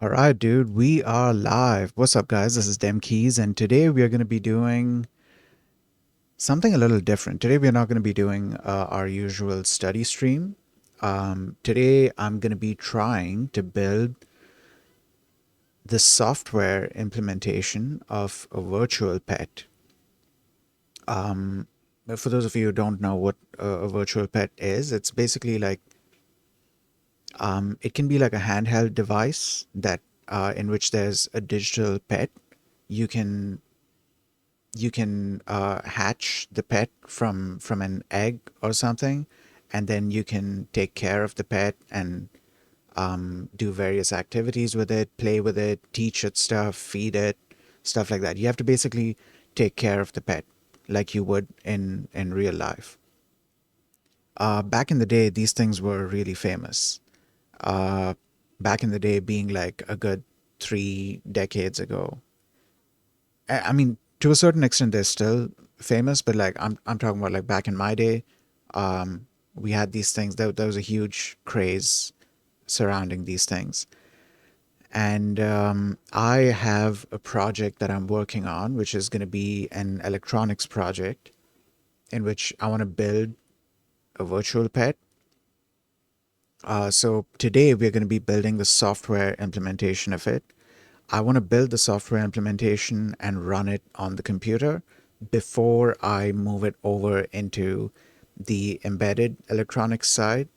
All right, dude, we are live. What's up, guys? This is Dem Keys, and today we are going to be doing something a little different. Today, we're not going to be doing our usual study stream. Today, I'm going to be trying to build the software implementation of a virtual pet. But for those of you who don't know what a virtual pet is, it's basically like it can be like a handheld device that in which there's a digital pet. You can hatch the pet from an egg or something, and then you can take care of the pet and do various activities with it, play with it, teach it stuff, feed it, stuff like that. You have to basically take care of the pet like you would in real life. Back in the day, these things were really famous. Uh, Back in the day, being like a good 3 decades ago. I mean, to a certain extent, they're still famous, but like I'm talking about like back in my day, we had these things. There was a huge craze surrounding these things, and I have a project that I'm working on, which is going to be an electronics project in which I want to build a virtual pet. So today we're going to be building the software implementation of it. I want to build the software implementation and run it on the computer before I move it over into the embedded electronics side.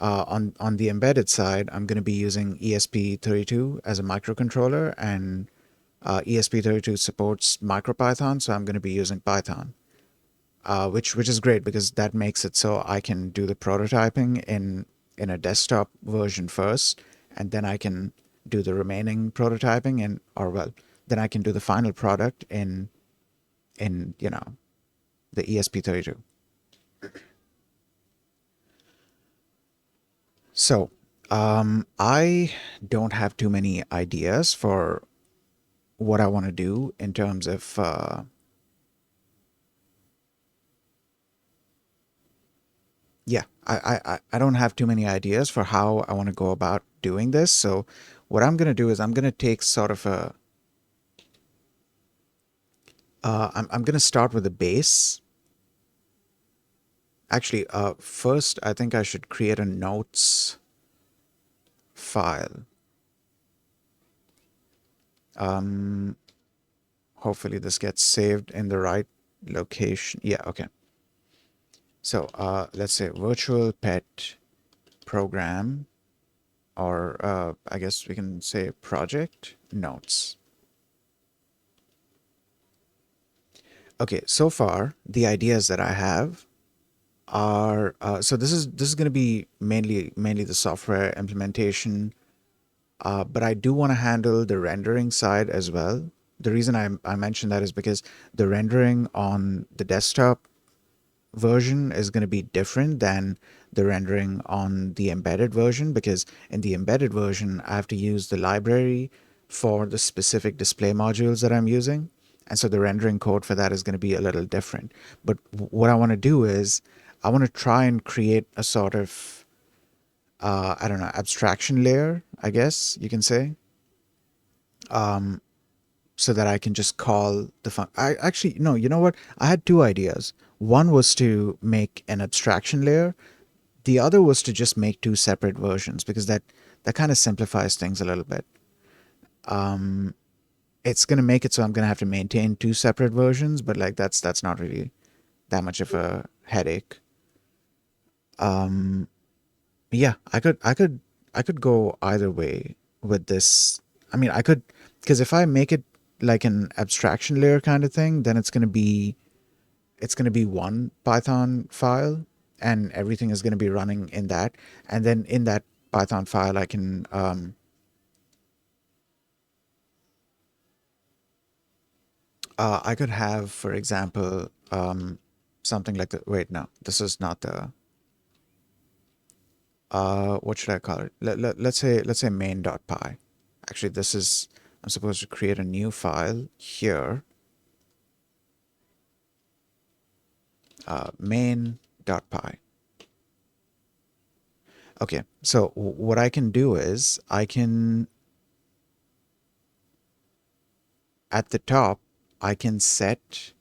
On the embedded side, I'm going to be using ESP32 as a microcontroller, and ESP32 supports MicroPython, so I'm going to be using Python, which is great because that makes it so I can do the prototyping in a desktop version first, and then I can do the remaining prototyping or well, then I can do the final product in the ESP32. So I don't have too many ideas for what I want to do in terms of yeah, I don't have too many ideas for how I want to go about doing this. So what I'm going to do is I'm going to take sort of a I'm going to start with a base. Actually, first I think I should create a notes file. Um, Hopefully this gets saved in the right location. Yeah, okay. So let's say virtual pet program, or I guess we can say project notes. Okay, so far the ideas that I have are so this is going to be mainly the software implementation, but I do want to handle the rendering side as well. The reason I mentioned that is because the rendering on the desktop version is going to be different than the rendering on the embedded version, because in the embedded version I have to use the library for the specific display modules that I'm using, and so the rendering code for that is going to be a little different. But what I want to do is I want to try and create a sort of I don't know, abstraction layer, I guess you can say, so that I can just call the fun. I actually, no, you know what? I had two ideas. One was to make an abstraction layer. The other was to just make two separate versions, because that kind of simplifies things a little bit. It's going to make it so I'm going to have to maintain two separate versions, but like that's not really that much of a headache. Yeah, I could go either way with this. I mean, I could, because if I make it like an abstraction layer kind of thing, then it's going to be one Python file, and everything is going to be running in that. And then in that Python file, I could have, for example, something like the, wait, no, this is not the, what should I call it? Let's say main.py. Actually, this is, I'm supposed to create a new file here, main.py. Okay, so what I can do is I can at the top, I can set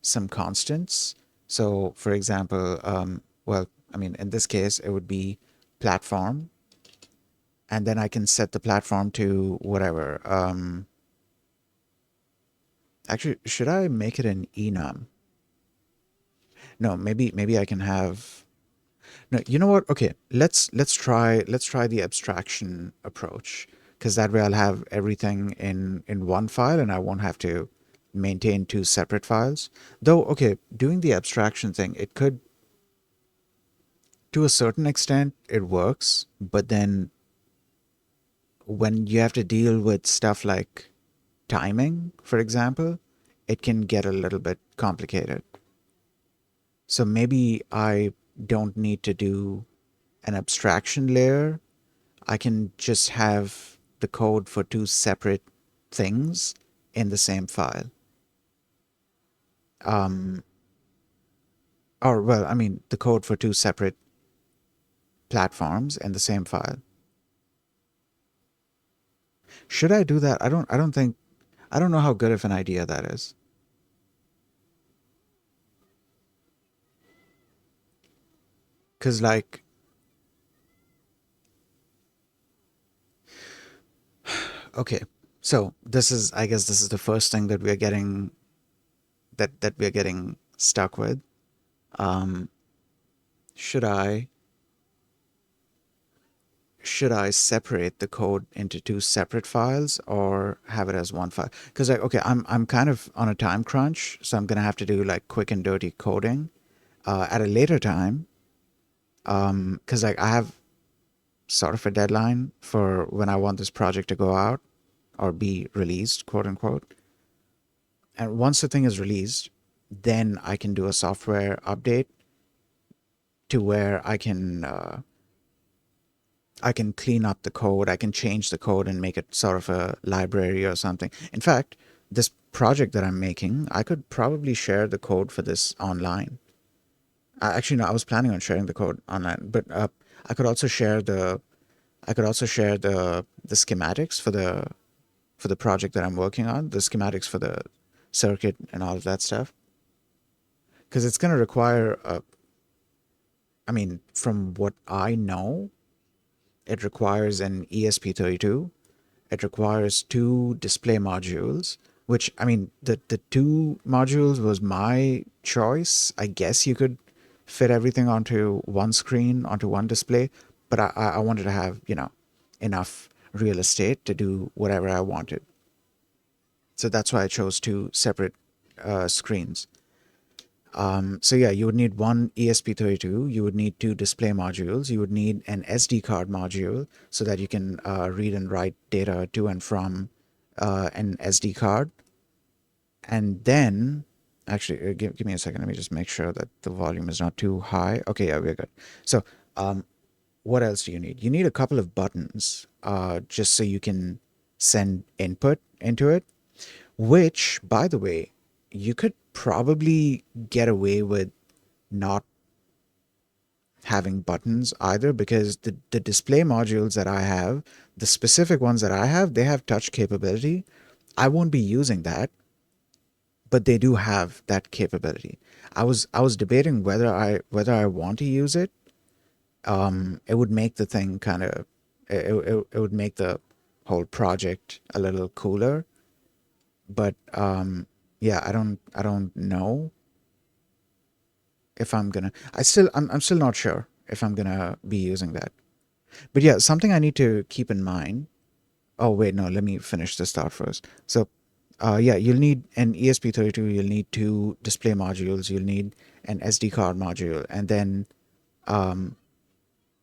some constants. So, for example, well, I mean, in this case, it would be platform, and then I can set the platform to whatever. Actually, should I make it an enum? No, maybe I can have. No, you know what? Okay, let's try the abstraction approach, because that way I'll have everything in one file and I won't have to maintain two separate files. Though, okay, doing the abstraction thing, it could, to a certain extent, it works, but then when you have to deal with stuff like timing, for example, it can get a little bit complicated. So maybe I don't need to do an abstraction layer. I can just have the code for two separate things in the same file. Um, or, well, I mean, the code for two separate platforms in the same file. Should I do that? I don't know how good of an idea that is. Because, like, okay, so I guess this is the first thing that we're getting, that we're getting stuck with. Um, should I, should I separate the code into two separate files or have it as one file? Because, like, okay, I'm kind of on a time crunch, so I'm gonna have to do like quick and dirty coding at a later time. Because, like, I have sort of a deadline for when I want this project to go out or be released, quote unquote. And once the thing is released, then I can do a software update to where I can clean up the code, I can change the code and make it sort of a library or something. In fact, this project that I'm making, I could probably share the code for this online. Actually, no, I was planning on sharing the code online, but I could also share the the schematics for the project that I'm working on, the schematics for the circuit and all of that stuff, because it's going to require I mean, from what I know, it requires an ESP32. It requires two display modules, which, I mean, the two modules was my choice. I guess you could fit everything onto one screen, onto one display, but I wanted to have, enough real estate to do whatever I wanted. So that's why I chose two separate screens. So yeah, you would need one ESP32, you would need two display modules, you would need an SD card module so that you can read and write data to and from an SD card. And then, actually, give me a second, let me just make sure that the volume is not too high. Okay, yeah, we're good. So, what else do you need? You need a couple of buttons just so you can send input into it, which, by the way, you could probably get away with not having buttons either, because the display modules that I have, the specific ones that I have, they have touch capability. I won't be using that, but they do have that capability. I was debating whether I want to use it. It would make the thing kind of it would make the whole project a little cooler, but yeah, I don't know if I'm gonna. I'm still not sure if I'm gonna be using that. But yeah, something I need to keep in mind. Oh wait, no, let me finish this thought first. So, yeah, you'll need an ESP32. You'll need two display modules. You'll need an SD card module, and then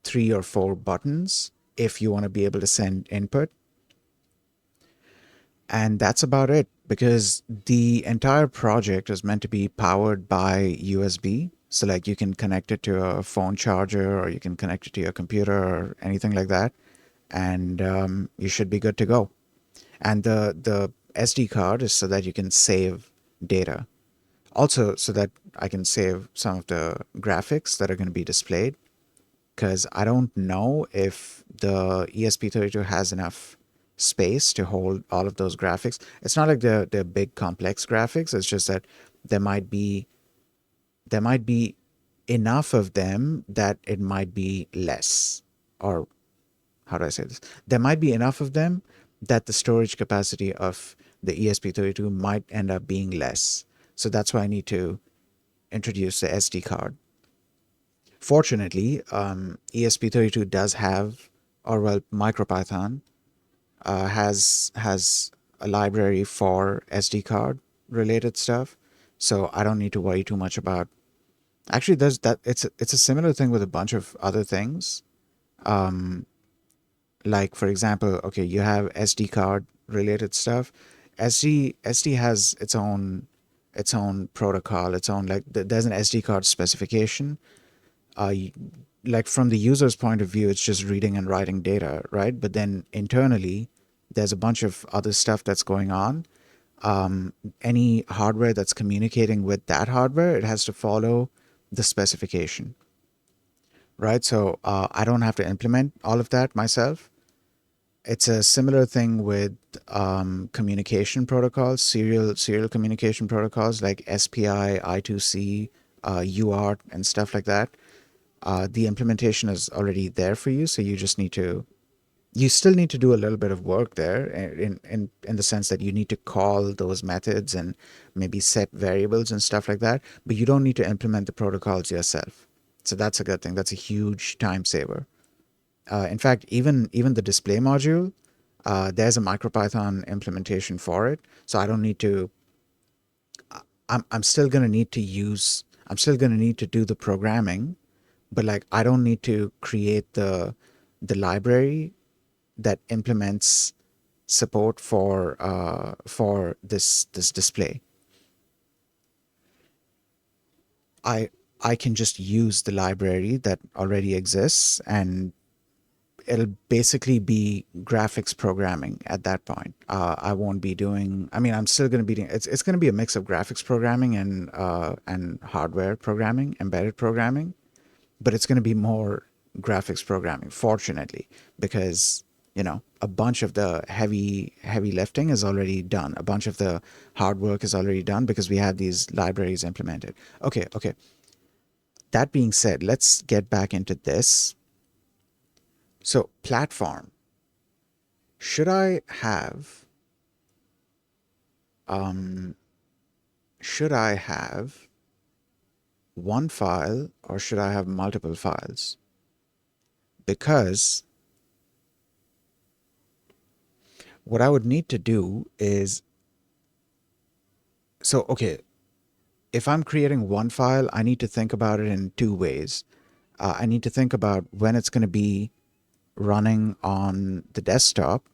three or four buttons if you want to be able to send input. And that's about it, because the entire project is meant to be powered by USB. So, like, you can connect it to a phone charger or you can connect it to your computer or anything like that. And you should be good to go. And the SD card is so that you can save data. Also, so that I can save some of the graphics that are going to be displayed. Because I don't know if the ESP32 has enough space to hold all of those graphics. It's not like they're big complex graphics. It's just that there might be there might be enough of them that it might be less. Or how do I say this? There might be enough of them that the storage capacity of the ESP32 might end up being less. So that's why I need to introduce the SD card. Fortunately, ESP32 does have, or well, MicroPython has a library for SD card related stuff, so I don't need to worry too much about. Actually, there's that. It's a similar thing with a bunch of other things. Like for example, okay, you have SD card related stuff. SD has its own protocol, its own like there's an SD card specification. uh, like from the user's point of view, it's just reading and writing data, right? But then internally, there's a bunch of other stuff that's going on. Any hardware that's communicating with that hardware, it has to follow the specification, right? So I don't have to implement all of that myself. It's a similar thing with communication protocols, serial communication protocols like SPI, I2C, UART, and stuff like that. The implementation is already there for you, so you still need to do a little bit of work there in the sense that you need to call those methods and maybe set variables and stuff like that, but you don't need to implement the protocols yourself. So that's a good thing. That's a huge time saver. In fact, even the display module, there's a MicroPython implementation for it, so I don't need to. I'm still gonna need to use. I'm still gonna need to do the programming, but like I don't need to create the library that implements support for this display. I I can just use the library that already exists, and it'll basically be graphics programming at that point. I won't be doing. I mean, I'm still going to be doing. It's going to be a mix of graphics programming and hardware programming, embedded programming, but it's going to be more graphics programming, fortunately, because a bunch of the heavy lifting is already done. A bunch of the hard work is already done because we have these libraries implemented. Okay. That being said, let's get back into this. So platform. Should I have um should I have one file or should I have multiple files? Because what I would need to do is, so okay, if I'm creating one file, I need to think about it in two ways. I need to think about when it's going to be running on the desktop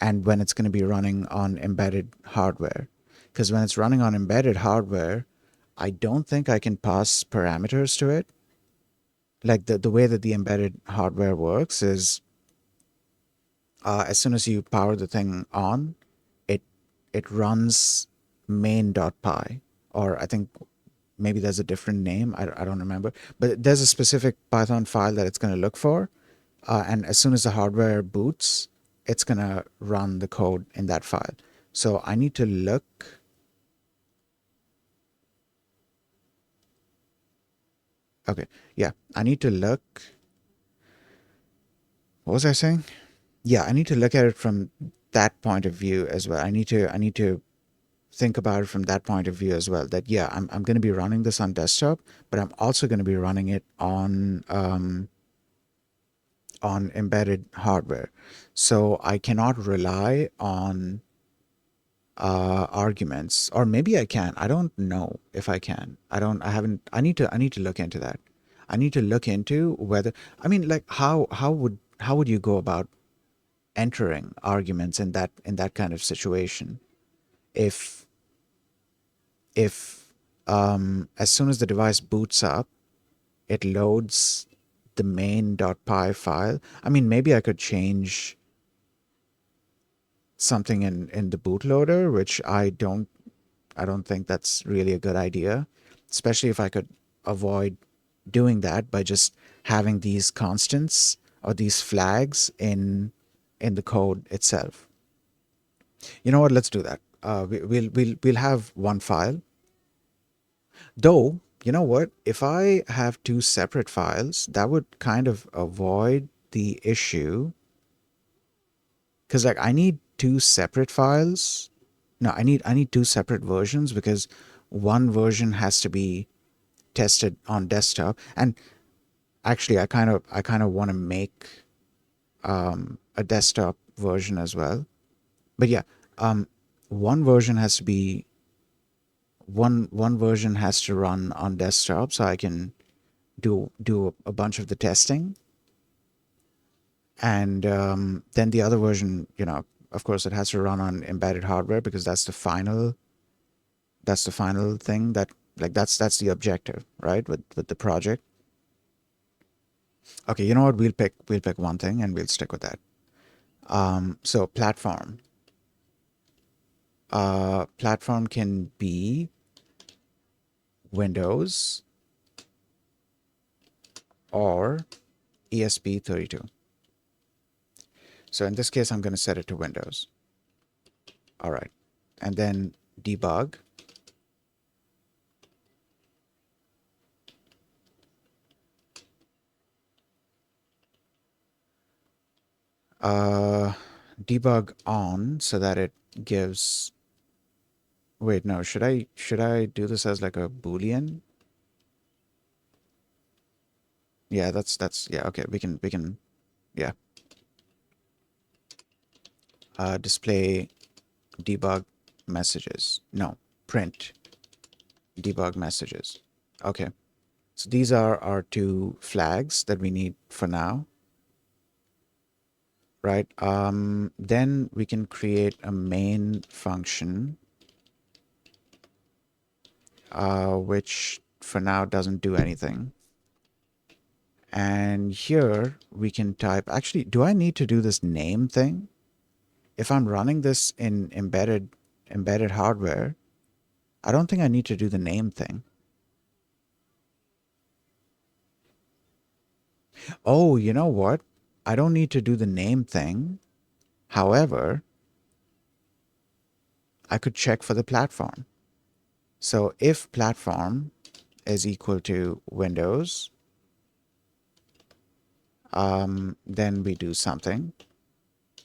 and when it's going to be running on embedded hardware. Because when it's running on embedded hardware, I don't think I can pass parameters to it. Like the way that the embedded hardware works is as soon as you power the thing on, it it runs main.py, or I think maybe there's a different name. I don't remember, but there's a specific Python file that it's going to look for. And as soon as the hardware boots, it's going to run the code in that file. So I need to look. Okay. Yeah. I need to look. What was I saying? Yeah. I need to look at it from that point of view as well. I need to think about it from that point of view as well. That, yeah, I'm going to be running this on desktop, but I'm also going to be running it on embedded hardware. So I cannot rely on arguments, or maybe I can. I don't know if I can. I haven't. I need to look into that. I need to look into whether. I mean, like how would you go about entering arguments in that kind of situation? If if as soon as the device boots up, it loads the main.py file. I mean, maybe I could change something in the bootloader, which I don't think that's really a good idea, especially if I could avoid doing that by just having these constants or these flags in the code itself. You know what? Let's do that. We'll have one file. Though, you know what? If I have two separate files, that would kind of avoid the issue, because like I need two separate files. No, I need two separate versions, because one version has to be tested on desktop, and actually I kind of want to make a desktop version as well. But yeah, um, one version has to be one version has to run on desktop, so I can do a bunch of the testing, and then the other version, of course, it has to run on embedded hardware, because that's the final thing, that like that's the objective, right, with the project. Okay, you know what? We'll pick one thing and we'll stick with that. So platform can be Windows or ESP32. So in this case, I'm going to set it to Windows. All right. And then debug. Uh, debug on, so that it gives. Wait, no. Should I do this as like a Boolean? Yeah, that's yeah. Okay, we can yeah. Display debug messages. No, print debug messages. Okay. So these are our two flags that we need for now, right? Then we can create a main function, which for now doesn't do anything. And here we can type, actually, do I need to do this name thing? If I'm running this in embedded hardware, I don't think I need to do the name thing. Oh, you know what? I don't need to do the name thing. However, I could check for the platform. So if platform is equal to Windows, then we do something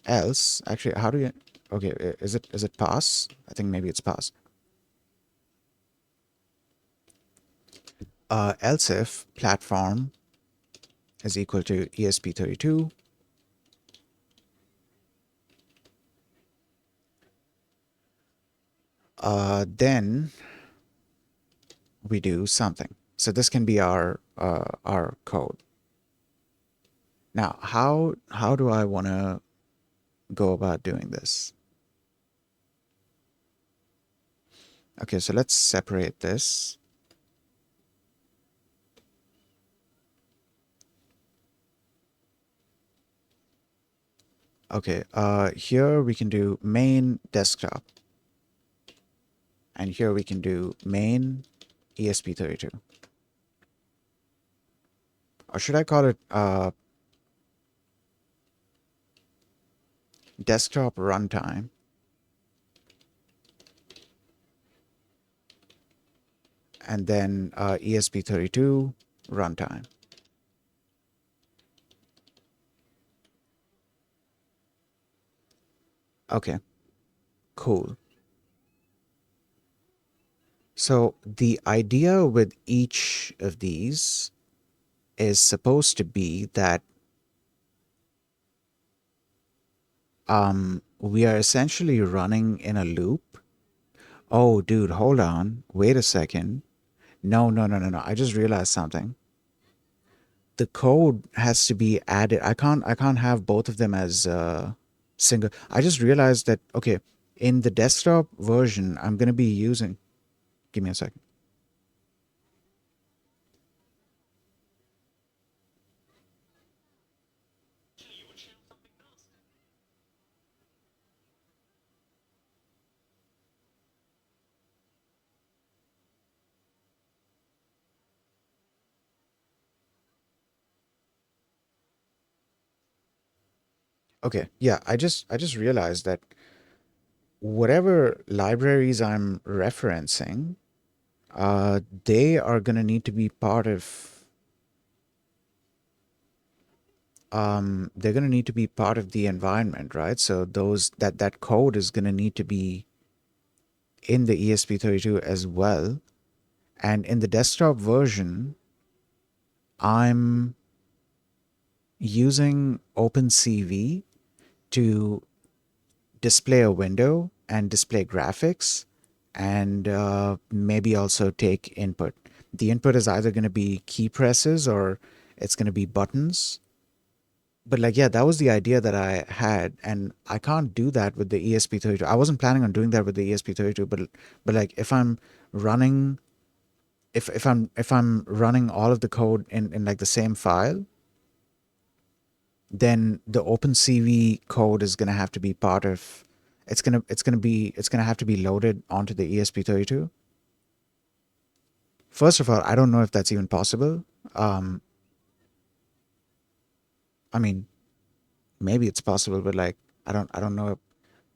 else. Actually, how do you? Okay, is it pass? I think maybe it's pass. Else if platform is equal to ESP32, then we do something. So this can be our code. Now, how do I want to go about doing this? Okay, so let's separate this. Okay, here we can do main desktop, and here we can do main ESP32. Or should I call it desktop runtime? And then ESP32 runtime. Okay, cool. So the idea with each of these is supposed to be that we are essentially running in a loop. Oh, dude, hold on. Wait a second. No, no, no, no, no. I just realized something. The code has to be added. I can't have both of them as single. I just realized that, okay, in the desktop version, I'm going to be using, give me a second. Okay, yeah, I just realized that whatever libraries I'm referencing, they are gonna need to be part of they're gonna need to be part of the environment, right? So that code is gonna need to be in the ESP32 as well. And in the desktop version, I'm using OpenCV to display a window and display graphics and maybe also take input. The input is either going to be key presses or it's going to be buttons. But like, yeah, that was the idea that I had, and I can't do that with the ESP32. I wasn't planning on doing that with the ESP32, but like if I'm running, if I'm running all of the code in like the same file, then the OpenCV code is going to have to be part of it's going to have to be loaded onto the ESP32. First of all, I don't know if that's even possible. Um, I mean, maybe it's possible, but like I don't know.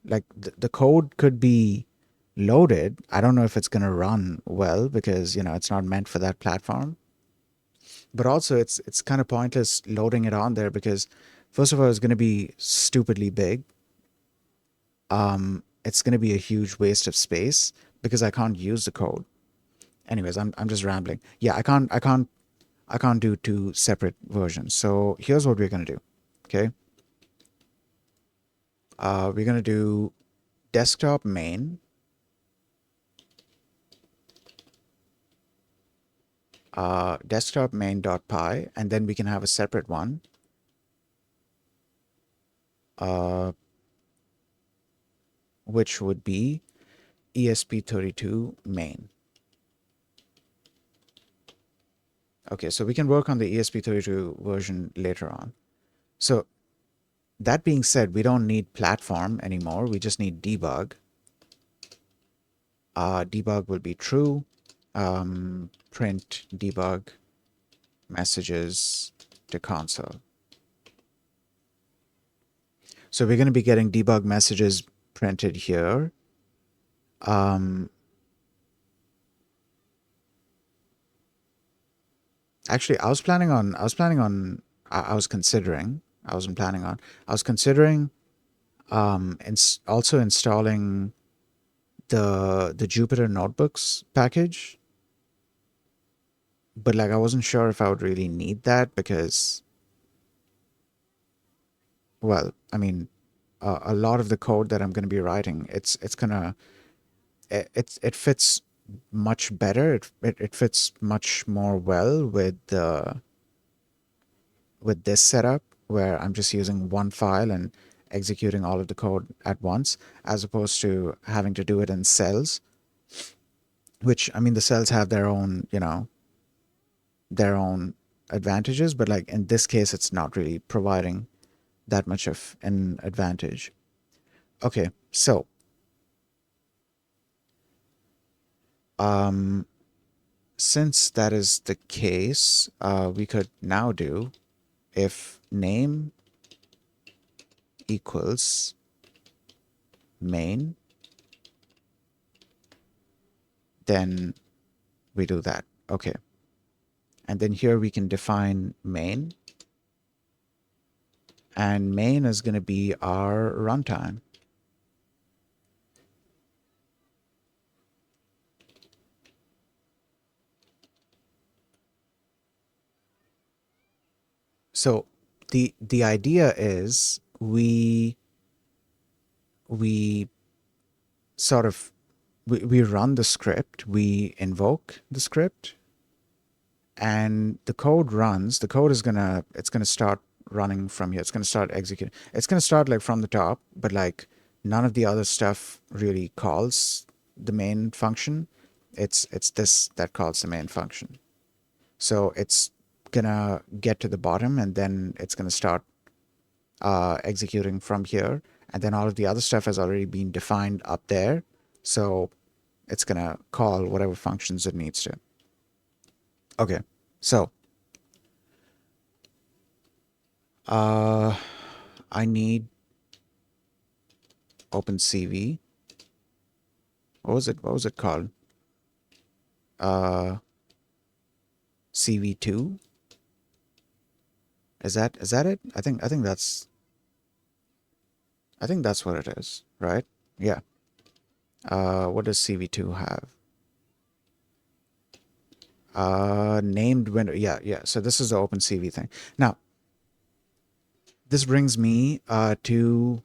Like the code could be loaded. I don't know if it's going to run well because it's not meant for that platform. But also, it's kind of pointless loading it on there because first of all, it's going to be stupidly big. It's going to be a huge waste of space because I can't use the code. Anyways, I'm just rambling. Yeah, I can't do two separate versions. So here's what we're gonna do. Okay, we're gonna do desktop main, desktop main.py, and then we can have a separate one, uh, which would be ESP32 main. Okay, so we can work on the ESP32 version later on. So that being said, we don't need platform anymore. We just need debug. Debug will be true. Print debug messages to console. So we're going to be getting debug messages printed here. Actually, I was considering, I wasn't planning on, I was considering also installing the Jupyter Notebooks package, but like I wasn't sure if I would really need that because, well, I mean, a lot of the code that I'm going to be writing, it's gonna it fits much better. It fits much more well with this setup where I'm just using one file and executing all of the code at once, as opposed to having to do it in cells. Which, I mean, the cells have their own advantages, but like in this case, it's not really providing that much of an advantage. Okay, so um, since that is the case, we could now do if name equals main, then we do that. Okay. And then here we can define main. And main is going to be our runtime. So the idea is we sort of we run the script, we invoke the script, and the code runs. The code is it's gonna start running from here. It's gonna start executing. It's gonna start like from the top, but like none of the other stuff really calls the main function. It's this that calls the main function. So it's gonna get to the bottom and then it's gonna start executing from here. And then all of the other stuff has already been defined up there. So it's gonna call whatever functions it needs to. Okay, so uh, I need OpenCV. What was it called? Uh, CV2. Is that it? I think that's what it is, right? Yeah. What does CV2 have? Named window. Yeah, yeah. So this is the OpenCV thing. Now, this brings me to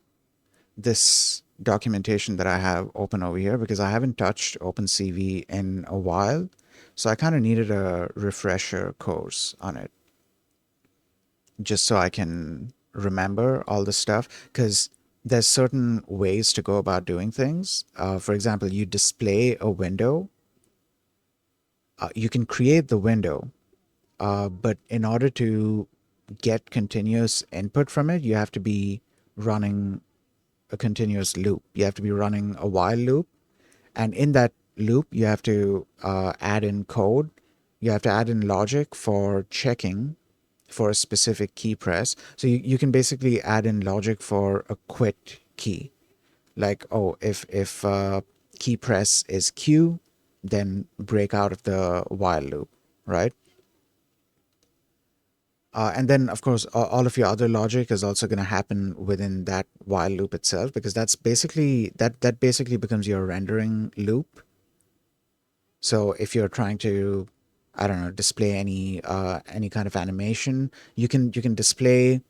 this documentation that I have open over here because I haven't touched OpenCV in a while. So I kind of needed a refresher course on it just so I can remember all the stuff because there's certain ways to go about doing things. For example, you display a window. You can create the window, but in order to get continuous input from it, you have to be running a continuous loop. You have to be running a while loop. And in that loop, you have to add in code. You have to add in logic for checking for a specific key press. So you can basically add in logic for a quit key. Like, oh, if key press is Q, then break out of the while loop, right? And then, of course, all of your other logic is also going to happen within that while loop itself, because that's basically that basically becomes your rendering loop. So if you're trying to, I don't know, display any kind of animation, you can display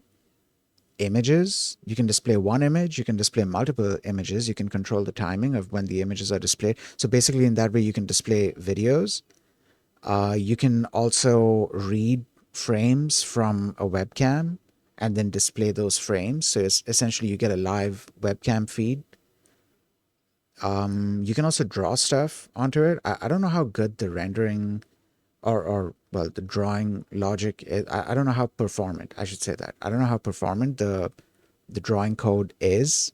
images. You can display one image. You can display multiple images. You can control the timing of when the images are displayed. So basically, in that way, you can display videos. You can also read frames from a webcam and then display those frames. So it's essentially you get a live webcam feed. You can also draw stuff onto it. I don't know how good the rendering or well, the drawing logic is. I don't know how performant, I should say that. I don't know how performant the drawing code is.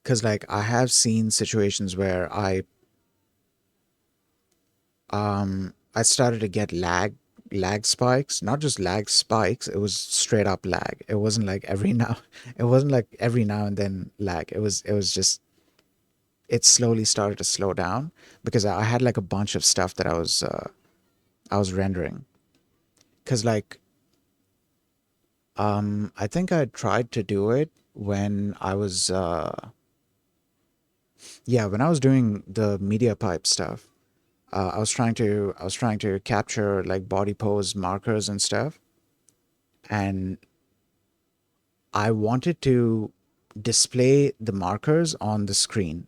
Because like I have seen situations where I started to get lag spikes, not just lag spikes, it was straight up lag. It wasn't like every now it wasn't like every now and then lag. It was just it slowly started to slow down because I had like a bunch of stuff that I was rendering. Cause like I think I tried to do it when I was yeah, when I was doing the media pipe stuff. I was trying to capture like body pose markers and stuff, and I wanted to display the markers on the screen.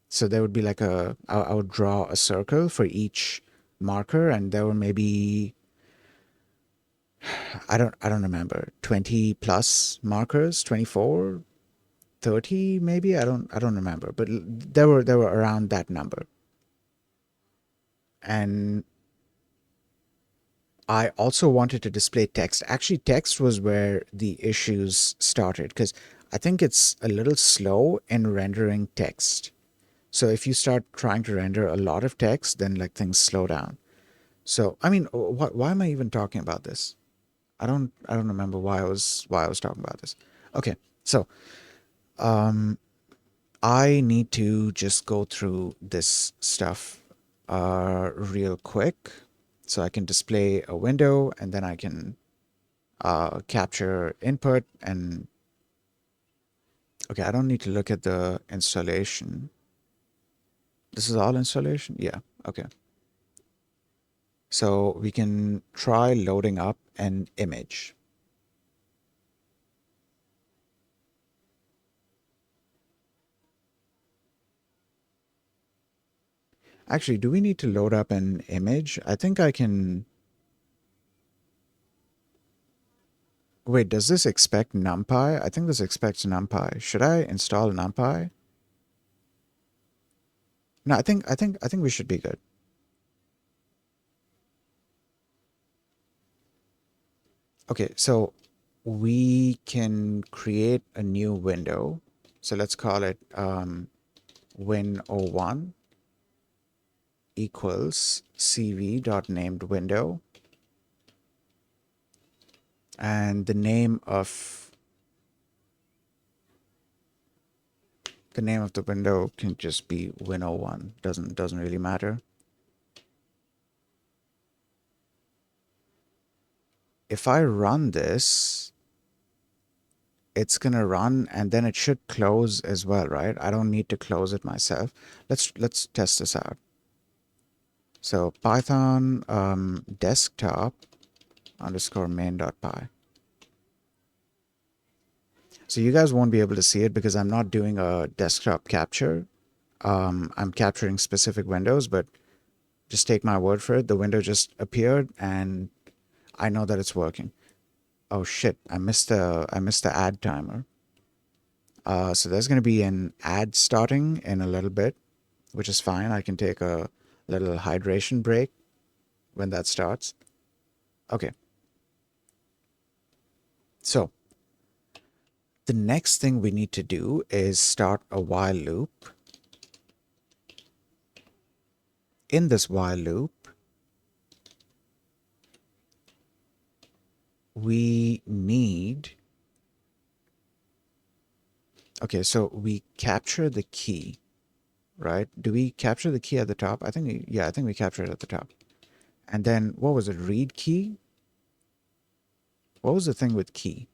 So there would be like I would draw a circle for each marker, and there were maybe I don't remember 20 plus markers, 24, 30 maybe. I don't remember, but there were around that number, and I also wanted to display text. Actually, text was where the issues started because I think it's a little slow in rendering text. So if you start trying to render a lot of text, then like things slow down. So I mean, why am I even talking about this? I don't remember why I was talking about this. Okay, so I need to just go through this stuff real quick so I can display a window and then I can capture input and okay, I don't need to look at the installation. This is all installation? Yeah, okay. So we can try loading up an image. Actually, do we need to load up an image? I think I can... Wait, does this expect NumPy? I think this expects NumPy. Should I install NumPy? No, I think we should be good. Okay, so we can create a new window. So let's call it win01 equals cv.named window. And the name of The name of the window can just be Win01. Doesn't really matter. If I run this, it's gonna run and then it should close as well, right? I don't need to close it myself. Let's test this out. So Python desktop underscore main.py. So you guys won't be able to see it because I'm not doing a desktop capture. I'm capturing specific windows, but just take my word for it. The window just appeared and I know that it's working. Oh shit, I missed the add timer. So there's going to be an ad starting in a little bit, which is fine. I can take a little hydration break when that starts. Okay. So the next thing we need to do is start a while loop. In this while loop, we need, okay, so we capture the key, right? Do we capture the key at the top? Yeah, I think we capture it at the top. And then what was it? Read key? What was the thing with key?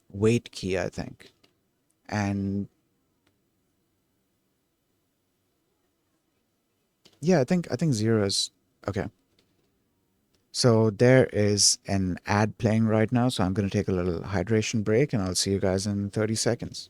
Wait key, I think. And yeah, I think zero is okay. So there is an ad playing right now, so I'm going to take a little hydration break and I'll see you guys in 30 seconds.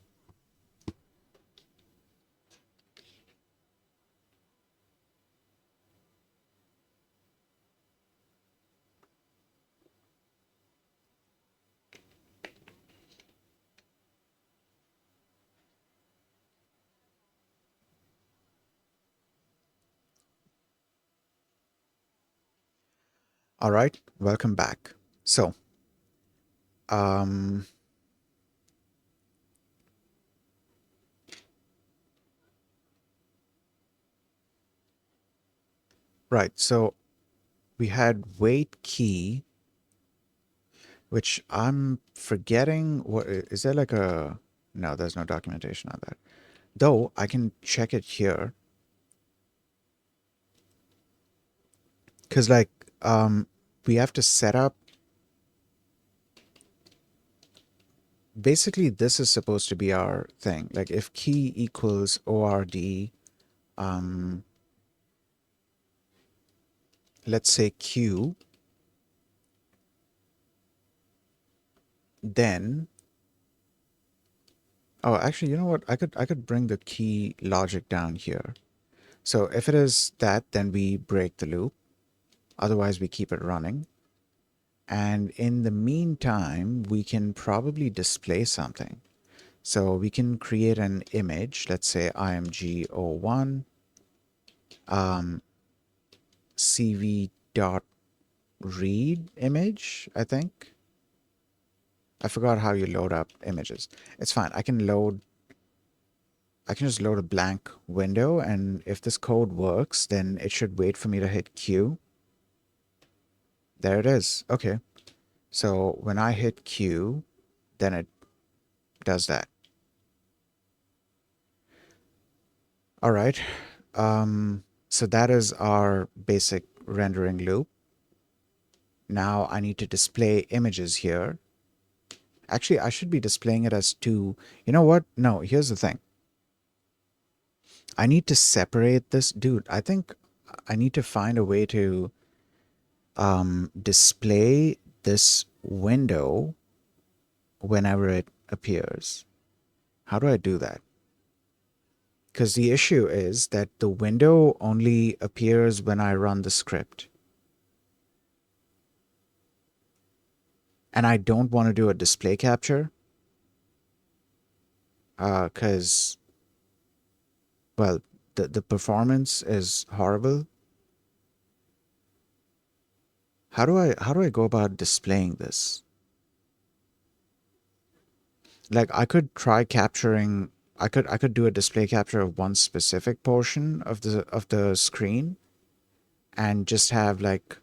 All right, welcome back. So, um, right, so we had wait key, which I'm forgetting. What is there like a, no, there's no documentation on that. Though I can check it here because like we have to set up, basically this is supposed to be our thing. Like if key equals ord, um, let's say q, then, oh, actually, you know what? I could bring the key logic down here. So if it is that, then we break the loop. Otherwise, we keep it running. And in the meantime, we can probably display something. So we can create an image. Let's say img01 cv dot read image, I think. I forgot how you load up images. It's fine. I can just load a blank window, and if this code works, then it should wait for me to hit Q. There it is. Okay. So when I hit Q, then it does that. All right. So that is our basic rendering loop. Now I need to display images here. Actually, I should be displaying it as two. You know what? No, here's the thing. I need to separate this. Dude, I think I need to find a way to display this window whenever it appears. How do I do that? Because the issue is that the window only appears when I run the script. And I don't want to do a display capture because, well, the performance is horrible. How do I go about displaying this? Like I could do a display capture of one specific portion of the screen and just have like,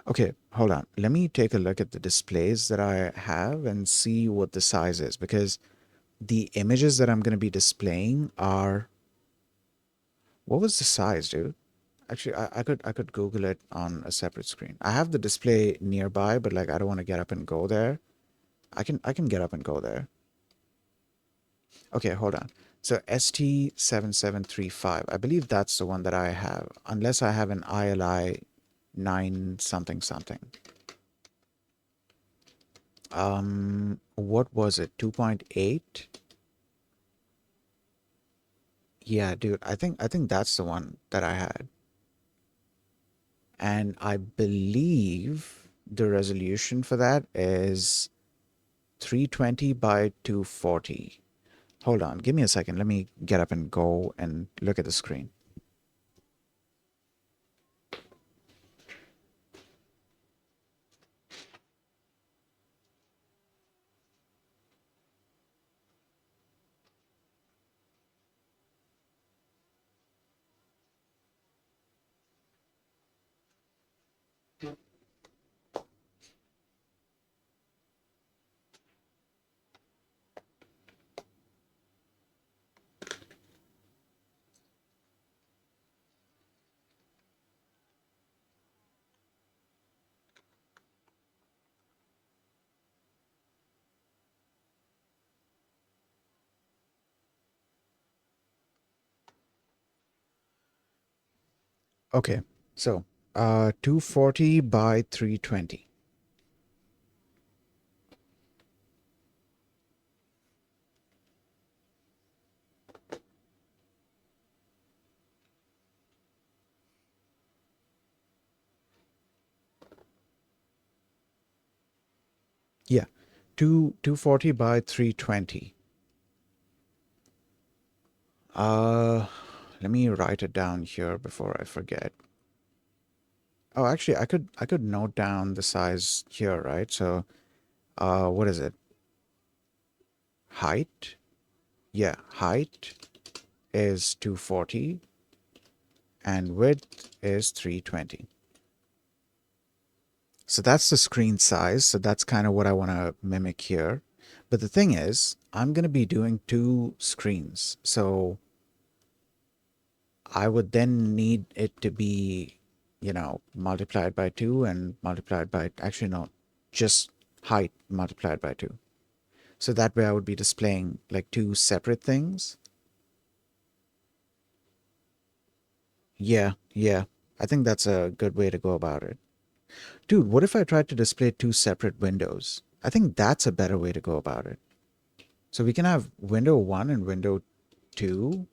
Okay, hold on. Let me take a look at the displays that I have and see what the size is, because the images that I'm going to be displaying are, what was the size, dude? Actually, I could Google it on a separate screen. I have the display nearby, but like I don't want to get up and go there. I can get up and go there. Okay, hold on. So ST7735. I believe that's the one that I have, unless I have an ILI 9 something something. What was it? 2.8? Yeah, dude, I think that's the one that I had. And I believe the resolution for that is 320 by 240. Hold on, give me a second. Let me get up and go and look at the screen. Okay, so 240 by 320. Yeah, 240 by 320. Uh, Let me write it down here before I forget. Oh, actually, I could note down the size here, right? So, what is it? Height? Yeah, height is 240 and width is 320. So that's the screen size. So that's kind of what I want to mimic here. But the thing is, I'm going to be doing two screens. So I would then need it to be, multiplied by two and multiplied by, actually, no, just height multiplied by two. So that way I would be displaying like two separate things. Yeah, yeah. I think that's a good way to go about it. Dude, what if I tried to display two separate windows? I think that's a better way to go about it. So we can have window one and window two.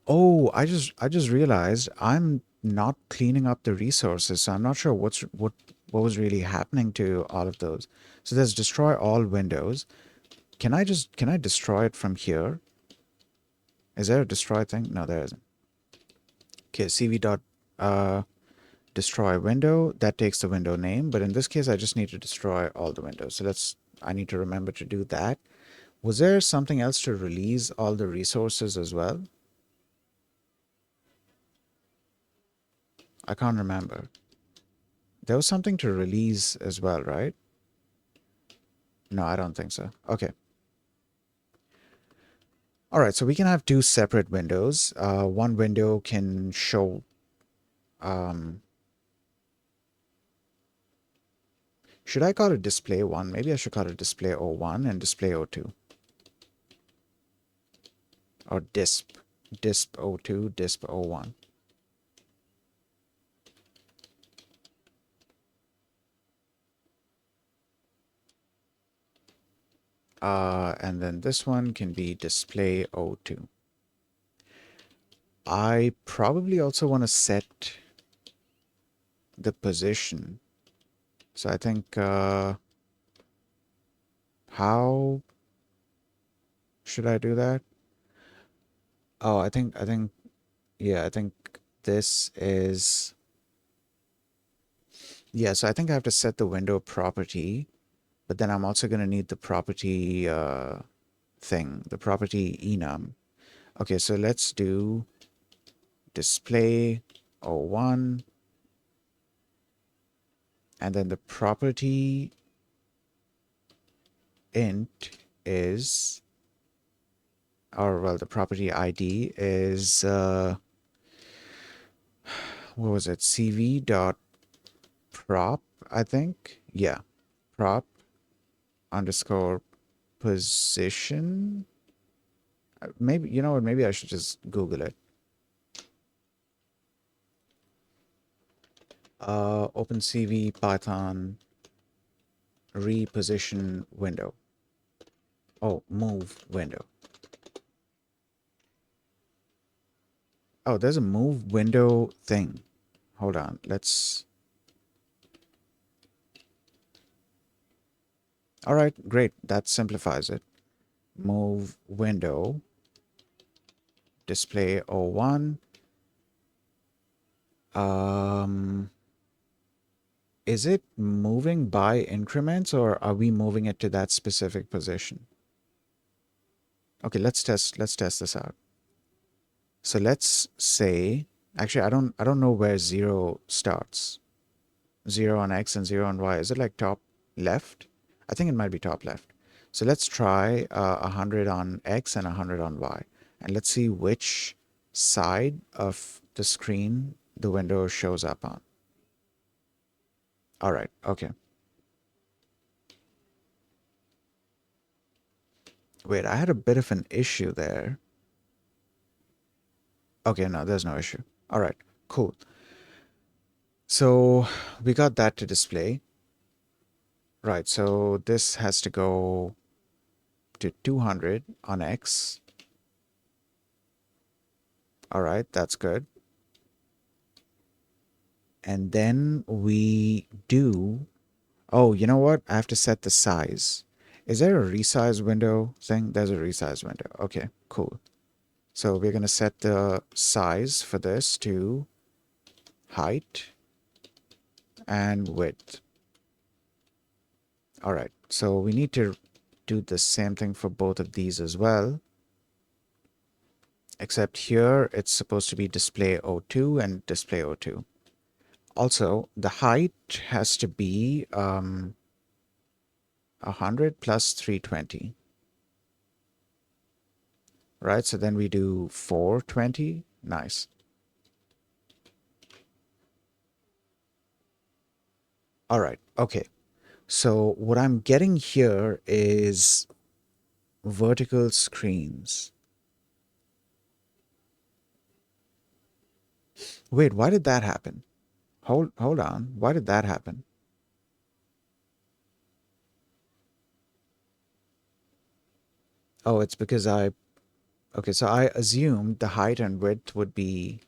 Oh, I just realized I'm not cleaning up the resources, so I'm not sure what was really happening to all of those. So there's destroy all windows. Can I destroy it from here? Is there a destroy thing? No, there isn't. Okay, cv dot uh destroy window, that takes the window name, but in this case I just need to destroy all the windows. So I need to remember to do that. Was there something else to release all the resources as well? I can't remember. There was something to release as well, right? No, I don't think so. Okay. All right, so we can have two separate windows. One window can show, um, should I call it display one? Maybe I should call it display O1 and display O2. Or disp O2, disp O1. And then this one can be display O2. I probably also want to set the position. So I think, how should I do that? Oh, yeah, I think this is, yeah, so I think I have to set the window property, but then I'm also going to need the property thing, the property enum. Okay, so let's do display o1, and then the property int is, or well, the property ID is, what was it? CV dot prop, I think. Yeah, prop underscore position. Maybe, you know what? Maybe I should just Google it. OpenCV Python reposition window. Oh, move window. Oh, there's a move window thing. Hold on. Let's. All right, great. That simplifies it. Move window, display O1. Um, is it moving by increments or are we moving it to that specific position? Okay, let's test this out. So let's say, actually I don't know where 0 starts. 0 on X and 0 on Y. Is it like top left? I think it might be top left. So let's try 100 on X and 100 on Y. And let's see which side of the screen the window shows up on. All right, okay. Wait, I had a bit of an issue there. Okay, no, there's no issue. All right, cool. So we got that to display. Right, so this has to go to 200 on X. All right, that's good. And then we do, oh, you know what? I have to set the size. Is there a resize window thing? There's a resize window. Okay, cool. So we're going to set the size for this to height and width. All right, so we need to do the same thing for both of these as well. Except here, it's supposed to be display O2 and display O2. Also, the height has to be 100 plus 320. Right, so then we do 420. Nice. All right, okay. So what I'm getting here is vertical screens. Wait, why did that happen? Hold on. Why did that happen? Oh, it's because okay, so I assumed the height and width would be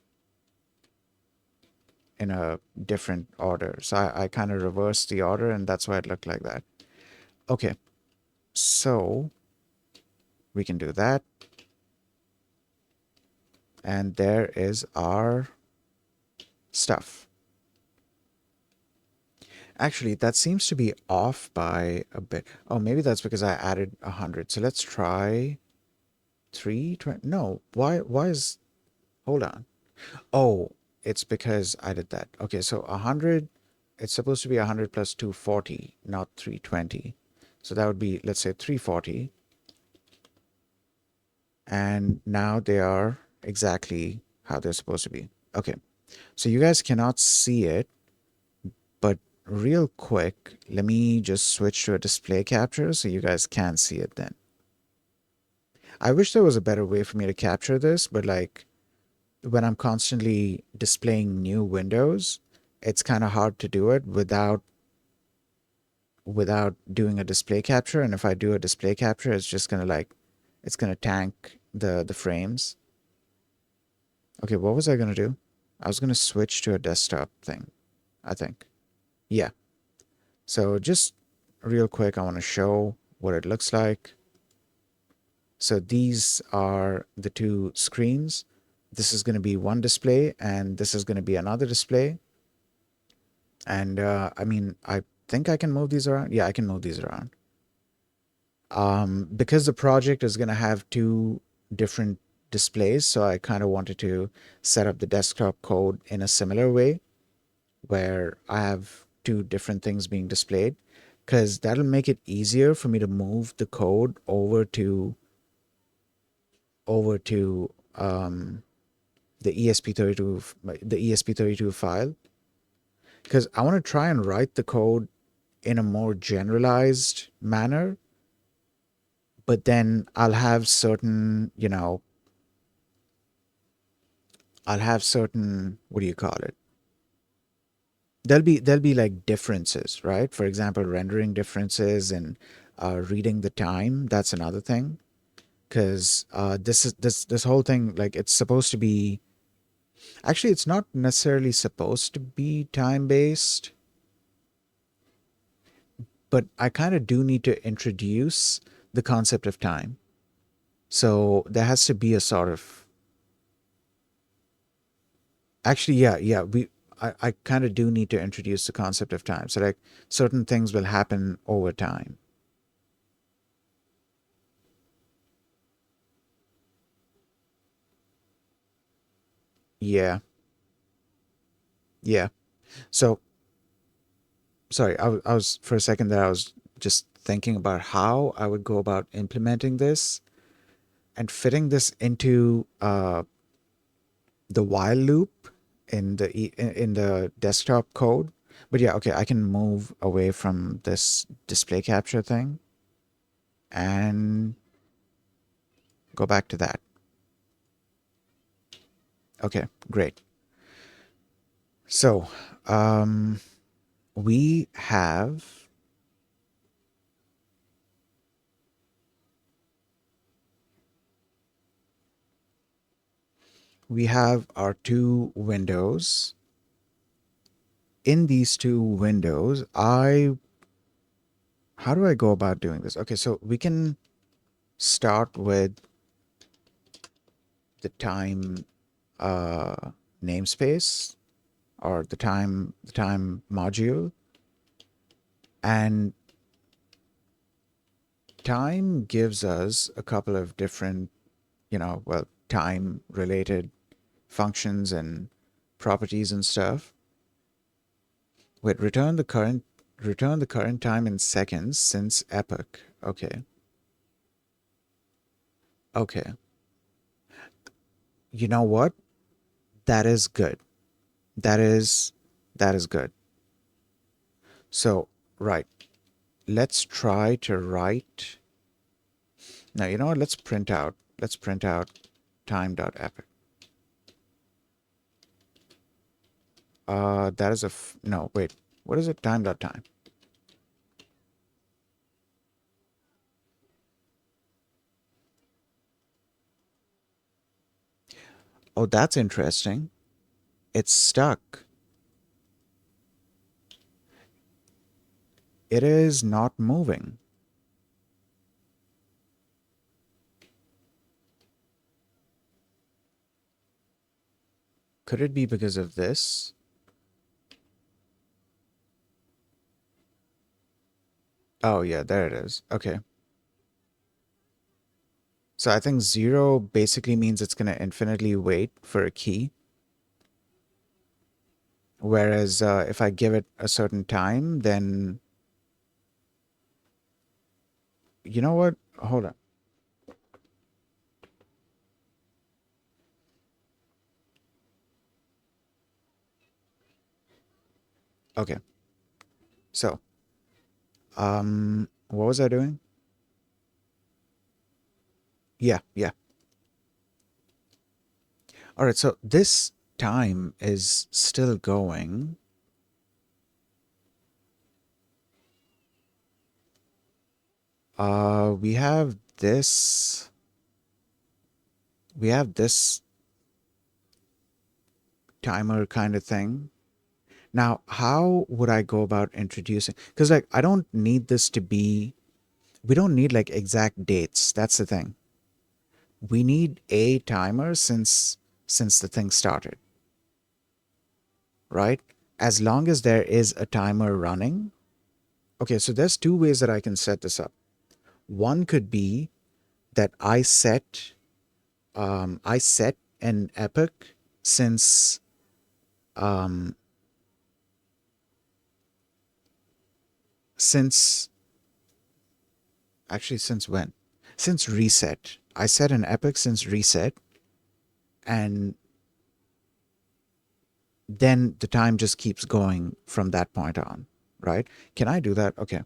in a different order. So I kind of reversed the order and that's why it looked like that. Okay, so we can do that. And there is our stuff. Actually, that seems to be off by a bit. Oh, maybe that's because I added 100. So let's try 320. No, why is, hold on. Oh, it's because I did that. Okay, so 100, it's supposed to be 100 plus 240, not 320. So that would be, let's say 340. And now they are exactly how they're supposed to be. Okay, so you guys cannot see it, but real quick, let me just switch to a display capture so you guys can see it then. I wish there was a better way for me to capture this, but like when I'm constantly displaying new windows, it's kind of hard to do it without doing a display capture. And if I do a display capture, it's just gonna like, it's gonna tank the frames. Okay, what was I gonna do? I was gonna switch to a desktop thing, I think. Yeah. So just real quick, I want to show what it looks like. So these are the two screens. This is going to be one display and this is going to be another display. And I mean, I think I can move these around. Yeah, I can move these around. Because the project is going to have two different displays. So I kind of wanted to set up the desktop code in a similar way where I have two different things being displayed because that'll make it easier for me to move the code over to the ESP32 the ESP32 file because I want to try and write the code in a more generalized manner, but then I'll have certain, what do you call it? There'll be like differences, right? For example, rendering differences and reading the time. That's another thing because this whole thing, like, it's supposed to be, actually it's not necessarily supposed to be time based, but I kind of do need to introduce the concept of time. So there has to be a sort of, actually, yeah, I kind of do need to introduce the concept of time. So like certain things will happen over time. Yeah, yeah. So sorry, I was for a second there. I was just thinking about how I would go about implementing this and fitting this into the while loop in the desktop code. But yeah, okay, I can move away from this display capture thing and go back to that. Okay, great. So, um, we have we have our two windows. In these two windows, I how do I go about doing this? Okay, so we can start with the time uh, namespace or the time module, and time gives us a couple of different, well, time related functions and properties and stuff. Wait, return the current time in seconds since epoch. Okay. Okay. You know what? That is good. That is that is good. So, right. Let's try to write. Now, you know what? Let's print out time.epoch. That is no, wait. What is it? Time.time. Oh, that's interesting. It's stuck. It is not moving. Could it be because of this? Oh, yeah, there it is. Okay. So I think zero basically means it's going to infinitely wait for a key. Whereas if I give it a certain time, then you know what? Hold on. Okay. So, what was I doing? Yeah, yeah. All right. So this time is still going. We have this. We have this timer kind of thing. Now, how would I go about introducing? Because like I don't need this to be. We don't need like exact dates. That's the thing. We need a timer since the thing started, right? As long as there is a timer running. Okay, so there's two ways that I can set this up. One could be that I set I set an epoch since um, since actually since when? Since reset. I set an epoch since reset, and then the time just keeps going from that point on, right? Can I do that? Okay.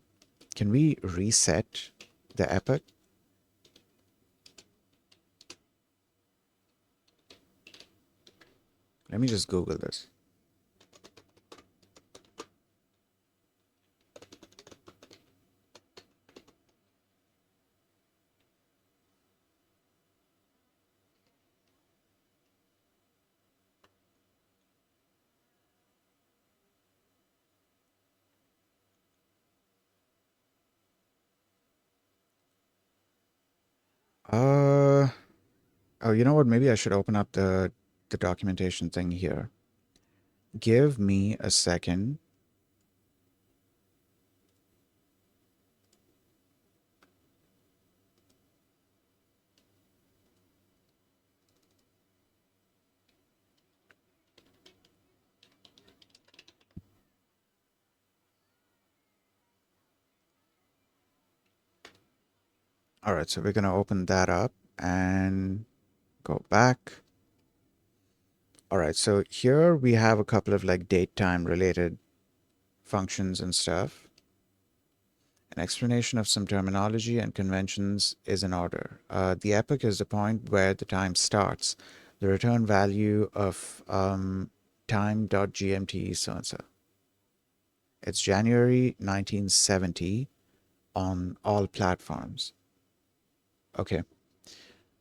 Can we reset the epoch? Let me just Google this. Uh, oh, you know what? Maybe I should open up the documentation thing here. Give me a second. All right, so we're gonna open that up and go back. All right, so here we have a couple of like date time related functions and stuff. An explanation of some terminology and conventions is in order. The epoch is the point where the time starts. The return value of time.gmt so and so. It's January 1970 on all platforms. Okay.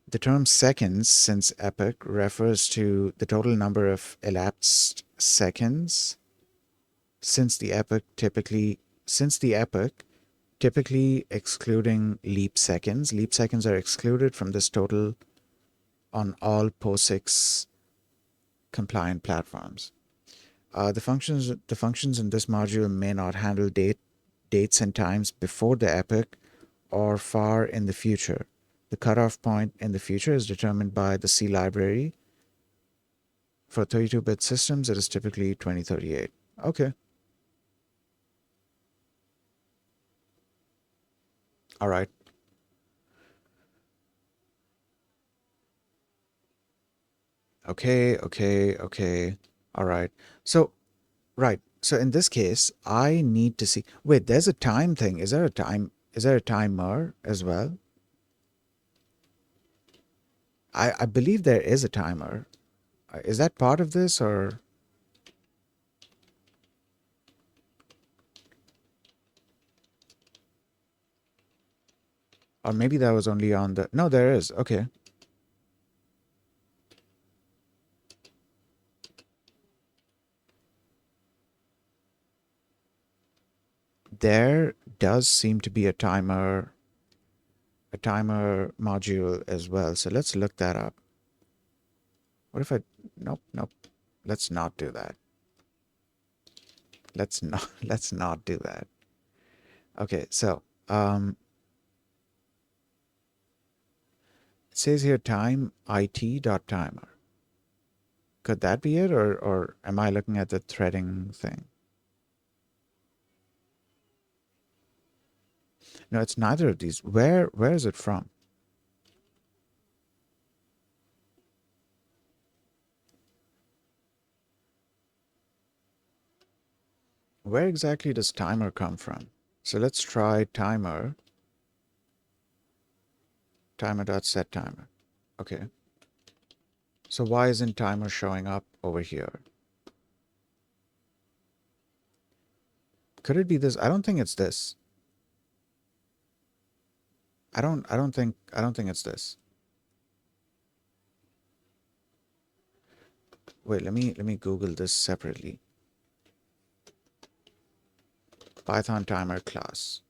The term seconds since epoch refers to the total number of elapsed seconds since the epoch, typically excluding leap seconds. Leap seconds are excluded from this total on all POSIX compliant platforms. The functions in this module may not handle dates and times before the epoch or far in the future. The cutoff point in the future is determined by the C library. For 32-bit systems, it is typically 2038. Okay. All right. Okay. All right. So, right. So in this case, I need to see. Wait, there's a time thing. Is there a time? Is there a timer as well? I believe there is a timer. Is that part of this, or maybe that was only on the. No, there is. Okay. There does seem to be a timer module as well. So let's look that up. What if I, nope. Let's not do that. Let's not do that. Okay, so it says here time it.timer. Could that be it, or am I looking at the threading thing? No, it's neither of these. Where is it from? Where exactly does timer come from? So let's try timer.setTimer. Okay. So why isn't timer showing up over here? Could it be this? I don't think it's this. I don't think it's this. Wait, let me Google this separately. Python timer class.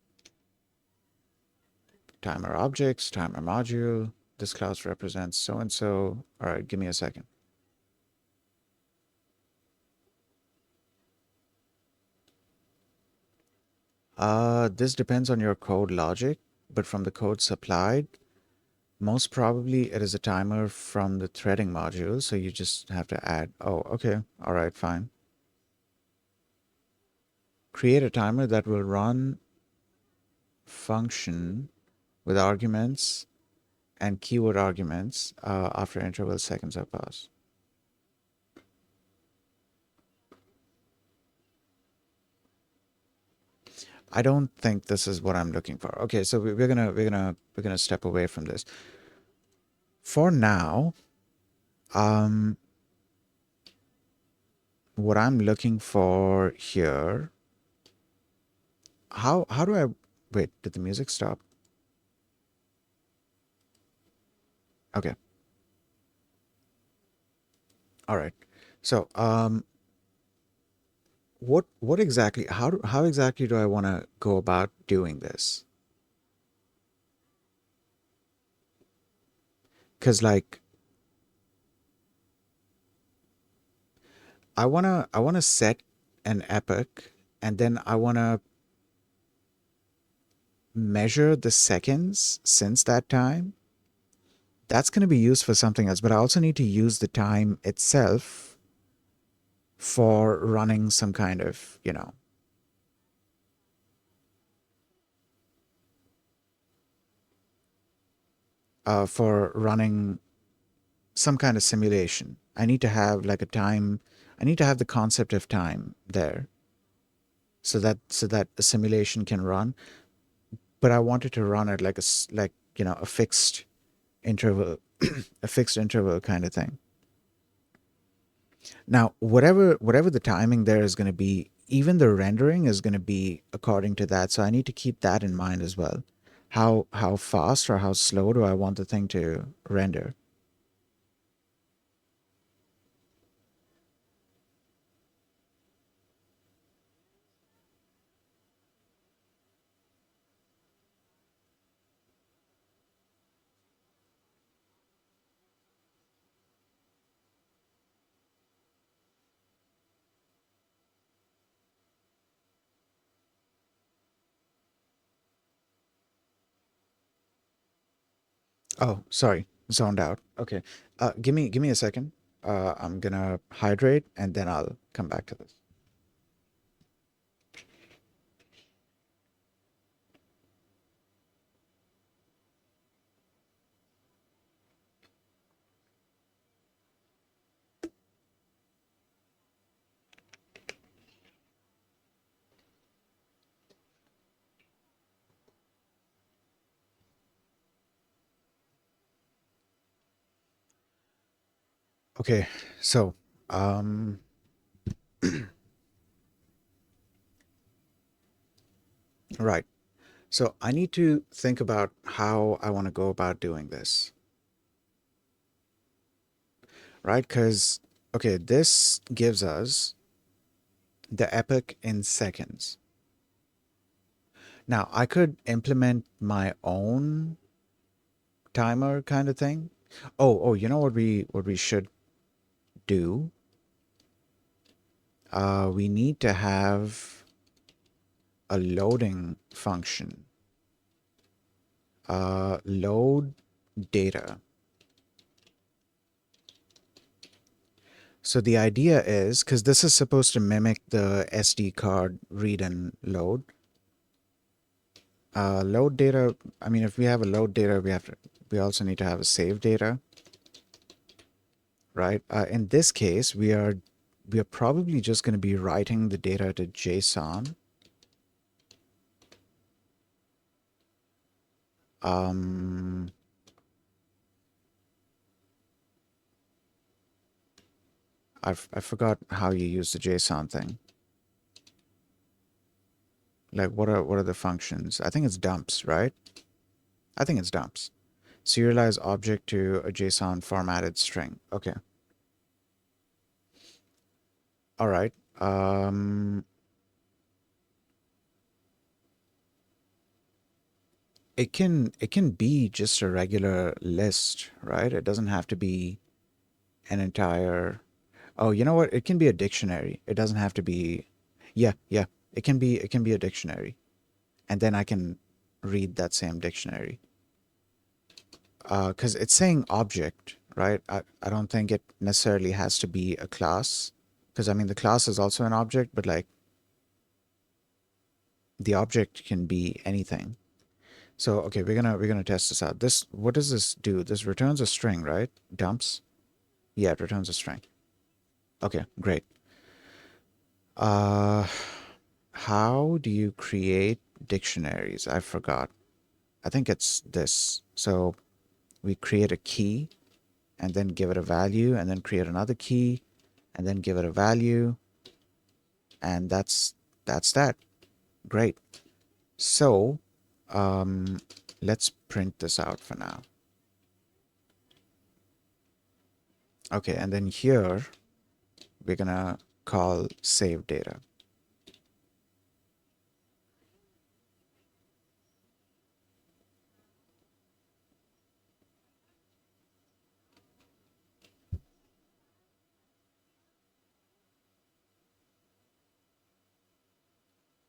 Timer objects, timer module. This class represents so and so. All right, give me a second. This depends on your code logic, but from the code supplied, Most probably it is a timer from the threading module, so you just have to add, oh, okay, all right, fine. Create a timer that will run function with arguments and keyword arguments after interval seconds have passed. I don't think this is what I'm looking for. Okay, so we're gonna step away from this. For now, um, what I'm looking for here, how do I wait, did the music stop? Okay. All right. So, what exactly how exactly do I want to go about doing this? Cuz like I want to set an epoch, and then I want to measure the seconds since that time. That's going to be used for something else, but I also need to use the time itself for running some kind of, for running some kind of simulation. I need to have like a time, I need to have the concept of time there so that a simulation can run, but I want it to run at like a fixed interval, a fixed interval kind of thing. Now, whatever the timing there is going to be, even the rendering is going to be according to that. So I need to keep that in mind as well. How fast or how slow do I want the thing to render? Oh, sorry, zoned out. Okay, give me a second. I'm gonna hydrate and then I'll come back to this. Okay, so um, right. So I need to think about how I want to go about doing this, right? Because okay, this gives us the epoch in seconds. Now I could implement my own timer kind of thing. Oh, you know what we should do? We need to have a loading function. Load data. So the idea is, because this is supposed to mimic the SD card read and load. Load data, I mean, if we have a load data, we also need to have a save data, right? In this case, we are probably just going to be writing the data to JSON. Um, I forgot how you use the JSON thing. Like, what are the functions? I think it's dumps, right? I think it's dumps. Serialize object to a JSON formatted string. Okay. All right. It can be just a regular list, right? It doesn't have to be an entire. Oh, you know what? It can be a dictionary. It doesn't have to be. Yeah, yeah. It can be a dictionary, and then I can read that same dictionary. because it's saying object, right? I don't think it necessarily has to be a class, because I mean the class is also an object, but like the object can be anything. So okay, we're gonna test this out. This, what does this do? This returns a string, right? Dumps. Yeah, it returns a string. Okay, great. Uh, how do you create dictionaries? I forgot. I think it's this. So we create a key and then give it a value and then create another key and then give it a value, and that's that. Great. So um, let's print this out for now. Okay, and then here we're gonna call save data.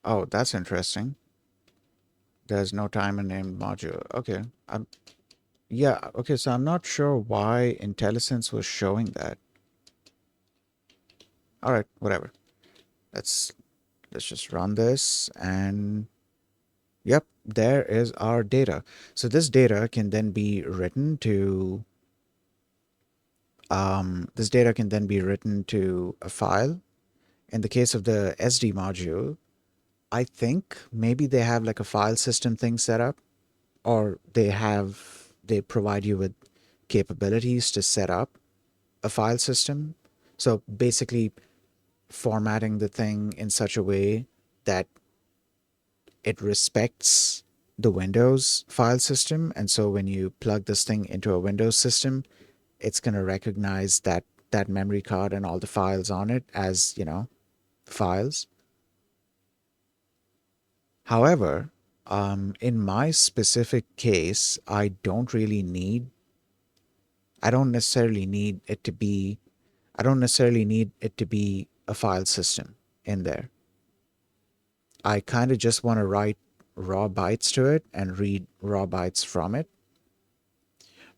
Oh, that's interesting. There's no timer named module. Okay. Yeah, okay, so I'm not sure why IntelliSense was showing that. All right, whatever. Let's let's just run this, and yep, there is our data. So this data can then be written to this data can then be written to a file. In the case of the SD module, I think maybe they have like a file system thing set up, or they provide you with capabilities to set up a file system. So basically formatting the thing in such a way that it respects the Windows file system. And so when you plug this thing into a Windows system, it's going to recognize that memory card and all the files on it as, files. However, in my specific case, I don't necessarily need it to be, I don't necessarily need it to be a file system in there. I kind of just want to write raw bytes to it and read raw bytes from it,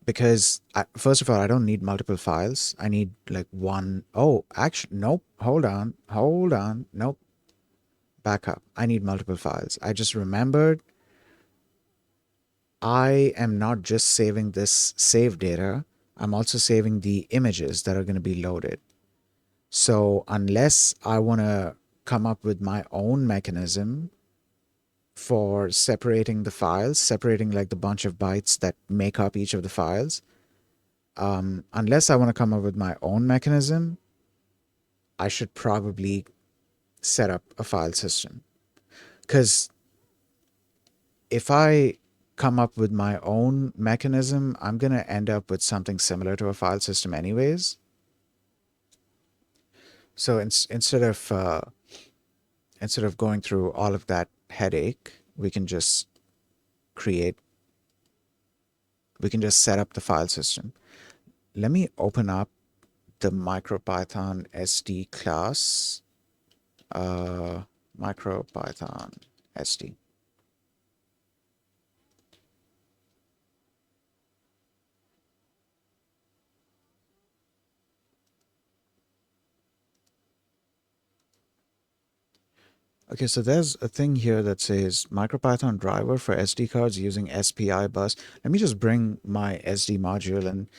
because first of all, I don't need multiple files. I need like one. Oh, actually, nope. Hold on. Nope. Back up. I need multiple files. I just remembered I am not just saving this save data, I'm also saving the images that are going to be loaded. So unless I want to come up with my own mechanism for separating the files, separating like the bunch of bytes that make up each of the files, unless I want to come up with my own mechanism, I should probably set up a file system. Because if I come up with my own mechanism, I'm going to end up with something similar to a file system anyways. So instead of going through all of that headache, create we can just set up the file system. Let me open up the MicroPython SD class. MicroPython SD. Okay, so there's a thing here that says MicroPython driver for SD cards using SPI bus. Let me just bring my SD module and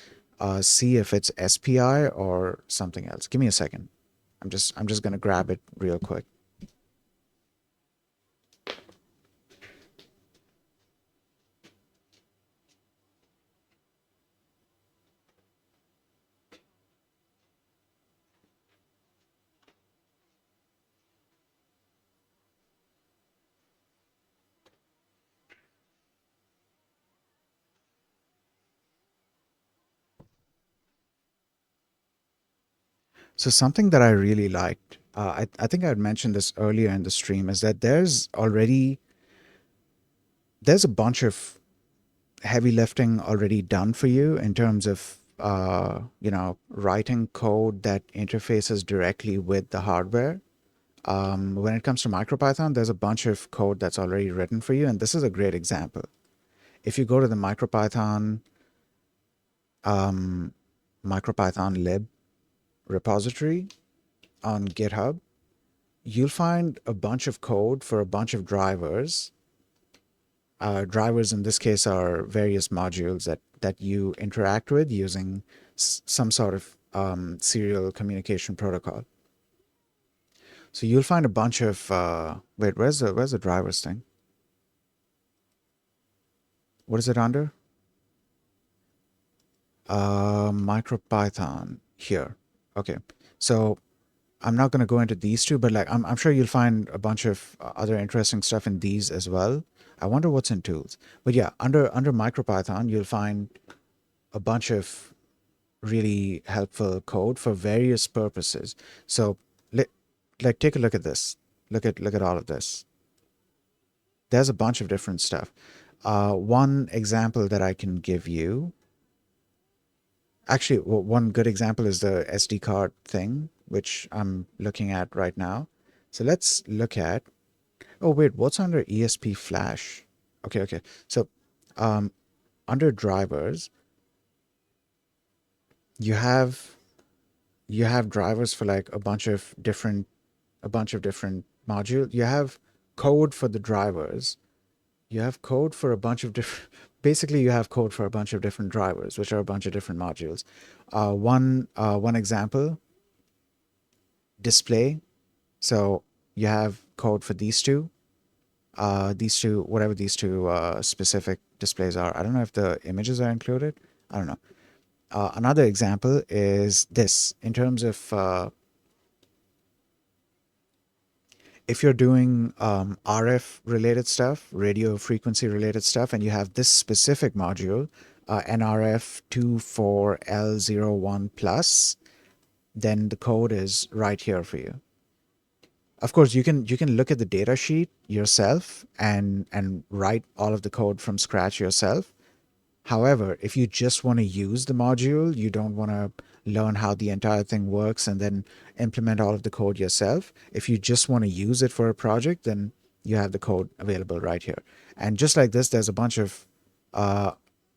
see if it's SPI or something else. Give me a second. I'm just gonna grab it real quick. So something that I really liked, I think I had mentioned this earlier in the stream, is that there's a bunch of heavy lifting already done for you in terms of writing code that interfaces directly with the hardware. When it comes to MicroPython, there's a bunch of code that's already written for you, and this is a great example. If you go to the MicroPython um, MicroPython lib repository on GitHub, you'll find a bunch of code for a bunch of drivers. Drivers in this case are various modules that you interact with using some sort of serial communication protocol. So you'll find a bunch of wait, where's the drivers thing? What is it under? MicroPython here. Okay, so I'm not going to go into these two, but like I'm sure you'll find a bunch of other interesting stuff in these as well. I wonder what's in tools. But yeah, under MicroPython, you'll find a bunch of really helpful code for various purposes. So like take a look at this. Look at all of this. There's a bunch of different stuff. One example that I can give you, actually, one good example is the SD card thing, which I'm looking at right now. So let's look at, oh wait, what's under ESP Flash? Okay. So under drivers, you have drivers for like a bunch of different modules. You have code for the drivers. You have code for a bunch of different, basically you have code for a bunch of different drivers, which are a bunch of different modules. One example, display. So you have code for these two, whatever these two specific displays are. I don't know if the images are included. I don't know. Another example is this in terms of if you're doing RF related stuff, radio frequency related stuff, and you have this specific module, NRF24L01 plus, then the code is right here for you. Of course, you can look at the data sheet yourself and write all of the code from scratch yourself. However, if you just want to use the module, you don't want to learn how the entire thing works and then implement all of the code yourself. If you just want to use it for a project, then you have the code available right here. And just like this, there's uh,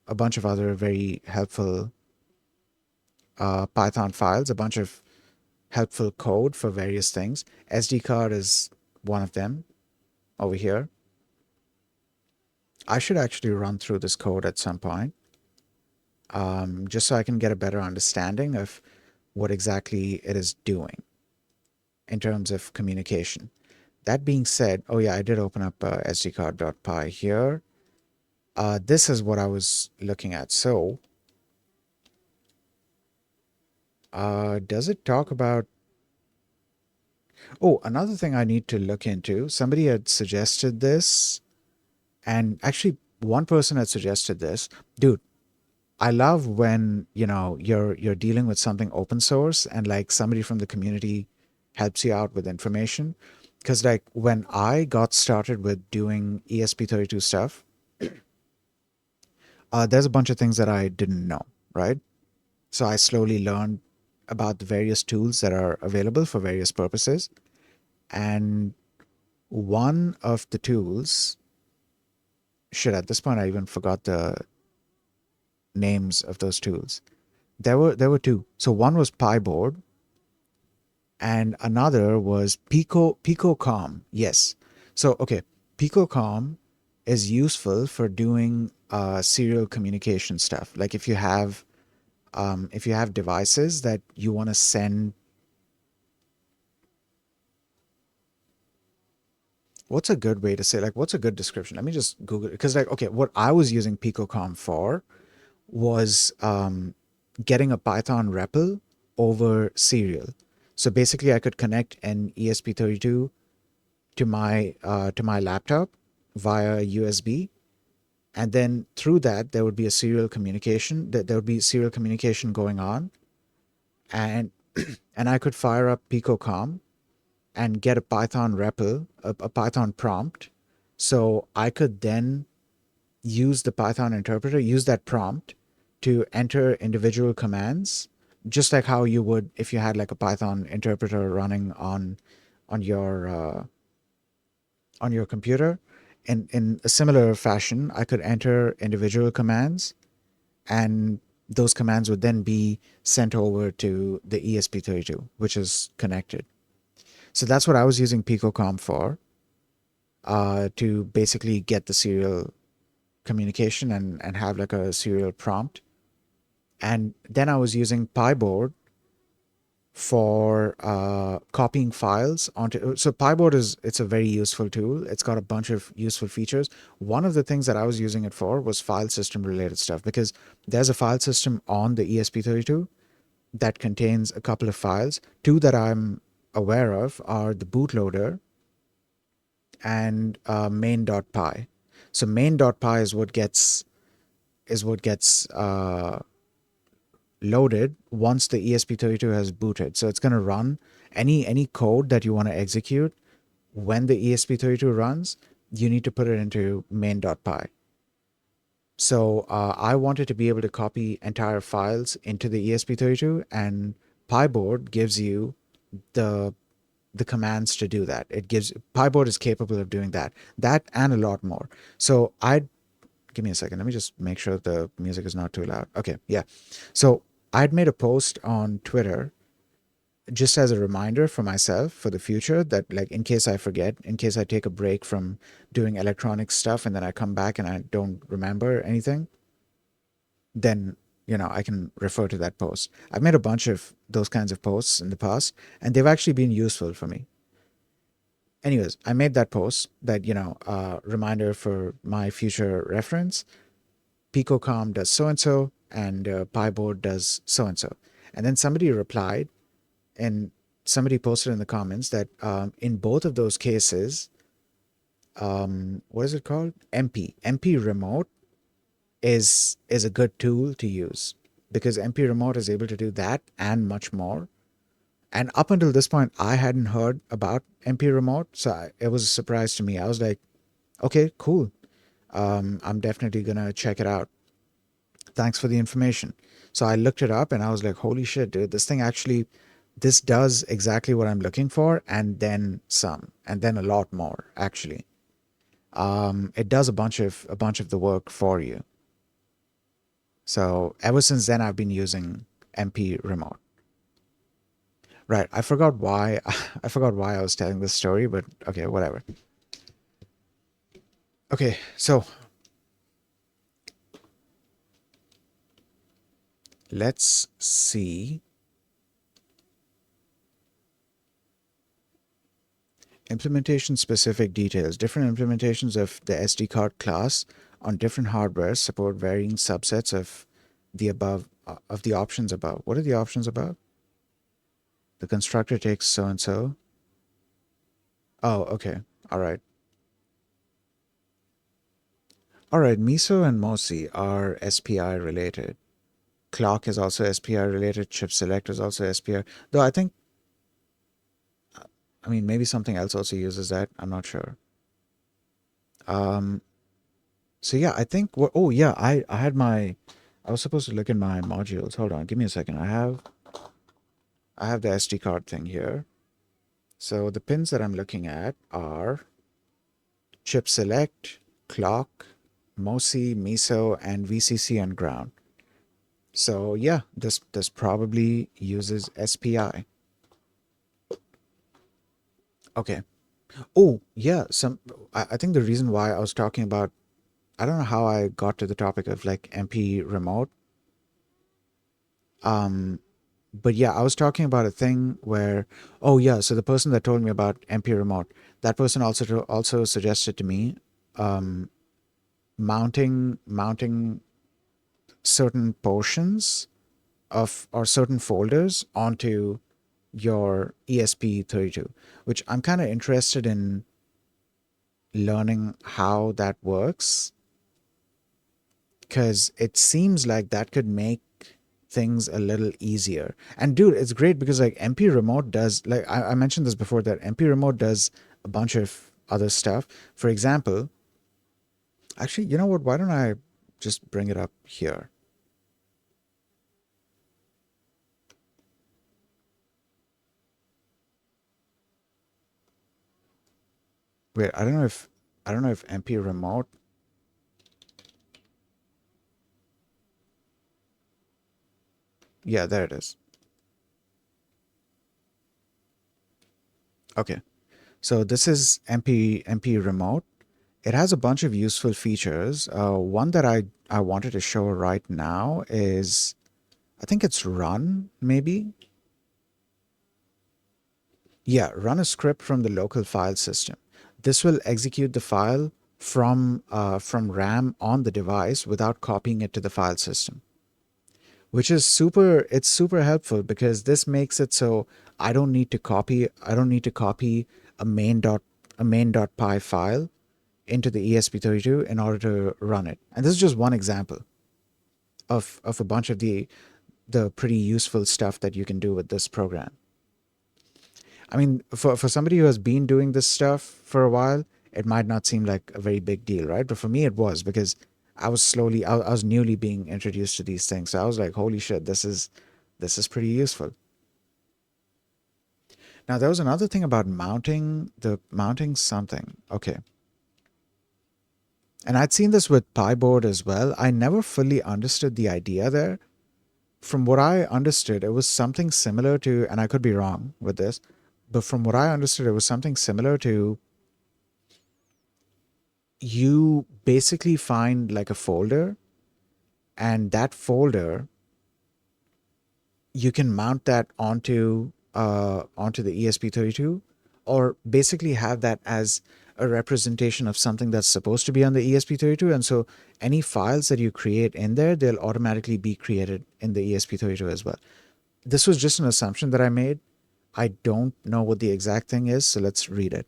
a bunch of other very helpful Python files, a bunch of helpful code for various things. SD card is one of them over here. I should actually run through this code at some point, just so I can get a better understanding of what exactly it is doing in terms of communication. That being said, oh yeah, I did open up sdcard.py here. This is what I was looking at. So, does it talk about... Oh, another thing I need to look into. Somebody had suggested this, and actually one person had suggested this. Dude, I love when, you're dealing with something open source and like somebody from the community helps you out with information. Because like when I got started with doing ESP32 stuff, there's a bunch of things that I didn't know, right? So I slowly learned about the various tools that are available for various purposes. And one of the tools, shit, at this point I even forgot the names of those tools. There were two. So one was PyBoard, and another was PicoCom. Yes. So okay, PicoCom is useful for doing serial communication stuff. Like if you have devices that you want to send... What's a good way to say, like, what's a good description? Let me just Google it. Because like, okay, what I was using PicoCom for was getting a Python REPL over serial. So basically I could connect an ESP32 to my laptop via USB, and then through that there would be a serial communication, there would be serial communication going on, and and I could fire up PicoCom and get a Python REPL, a Python prompt. So I could then use the Python interpreter, use that prompt to enter individual commands, just like how you would if you had like a Python interpreter running on your on your computer. In a similar fashion, I could enter individual commands and those commands would then be sent over to the ESP32, which is connected. So that's what I was using picocom for, to basically get the serial communication and have like a serial prompt. And then I was using PyBoard for copying files onto. So PyBoard it's a very useful tool. It's got a bunch of useful features. One of the things that I was using it for was file system related stuff, because there's a file system on the ESP32 that contains a couple of files. Two that I'm aware of are the bootloader and main.py. So main.py is what gets loaded once the ESP32 has booted. So it's going to run any code that you want to execute. When the ESP32 runs, you need to put it into main.py. So I wanted to be able to copy entire files into the ESP32, and PyBoard gives you the commands to do that. It gives PyBoard is capable of doing that and a lot more. So I'd give me a second. Let me just make sure the music is not too loud. Okay, yeah. So I'd made a post on Twitter just as a reminder for myself for the future, that like in case I forget, in case I take a break from doing electronic stuff and then I come back and I don't remember anything, then I can refer to that post. I've made a bunch of those kinds of posts in the past, and they've actually been useful for me. Anyways, I made that post, that reminder for my future reference. Picocom does so and so, and PyBoard does so and so. And then somebody replied, and somebody posted in the comments that in both of those cases, what is it called? MP remote is a good tool to use, because MP remote is able to do that and much more. And up until this point, I hadn't heard about MP remote, so it was a surprise to me. I was like, okay, cool. I'm definitely gonna check it out. Thanks for the information. So I looked it up and I was like, holy shit, dude, this does exactly what I'm looking for, and then some, and then a lot more, actually. It does a bunch of the work for you. So ever since then, I've been using MP remote. Right. I forgot why I forgot why I was telling this story, but okay, whatever. Okay, so let's see. Implementation specific details. Different implementations of the SD card class on different hardware support varying subsets of the options above. What are the options above? The constructor takes so and so. Oh, okay. All right. All right. Miso and Mosi are SPI related. Clock is also SPI related. Chip select is also SPI. Though I mean, maybe something else also uses that. I'm not sure. Um, so yeah, I think oh yeah, I was supposed to look in my modules. Hold on, give me a second. I have the SD card thing here. So the pins that I'm looking at are chip select, clock, MOSI, MISO, and VCC and ground. So yeah, this probably uses SPI. Okay. Oh yeah, I think the reason why I was talking about, I don't know how I got to the topic of like MP remote. Um, but yeah, I was talking about a thing where, oh yeah, so the person that told me about MP remote, that person also suggested to me um, mounting certain portions of or certain folders onto your ESP32, which I'm kind of interested in learning how that works, because it seems like that could make things a little easier. And dude, it's great because like MP remote does, like I mentioned this before, that MP remote does a bunch of other stuff. For example, actually, you know what, why don't I just bring it up here? Wait, I don't know if MP remote. Yeah, there it is. Okay. So this is MP remote. It has a bunch of useful features. One that I wanted to show right now is, I think it's run, maybe. Yeah, run a script from the local file system. This will execute the file from RAM on the device without copying it to the file system, which is super. It's super helpful because this makes it so I don't need to copy a main.py file into the ESP32 in order to run it. And this is just one example of a bunch of the pretty useful stuff that you can do with this program. I mean, for somebody who has been doing this stuff for a while, it might not seem like a very big deal, right? But for me, it was because I was newly being introduced to these things. So I was like, holy shit, this is pretty useful. Now, there was another thing about mounting something. Okay. And I'd seen this with PyBoard as well. I never fully understood the idea there. From what I understood, it was something similar to, and I could be wrong with this, but from what I understood, it was something similar to, you basically find like a folder, and that folder, you can mount that onto the ESP32, or basically have that as a representation of something that's supposed to be on the ESP32. And so any files that you create in there, they'll automatically be created in the ESP32 as well. This was just an assumption that I made. I don't know what the exact thing is, so let's read it.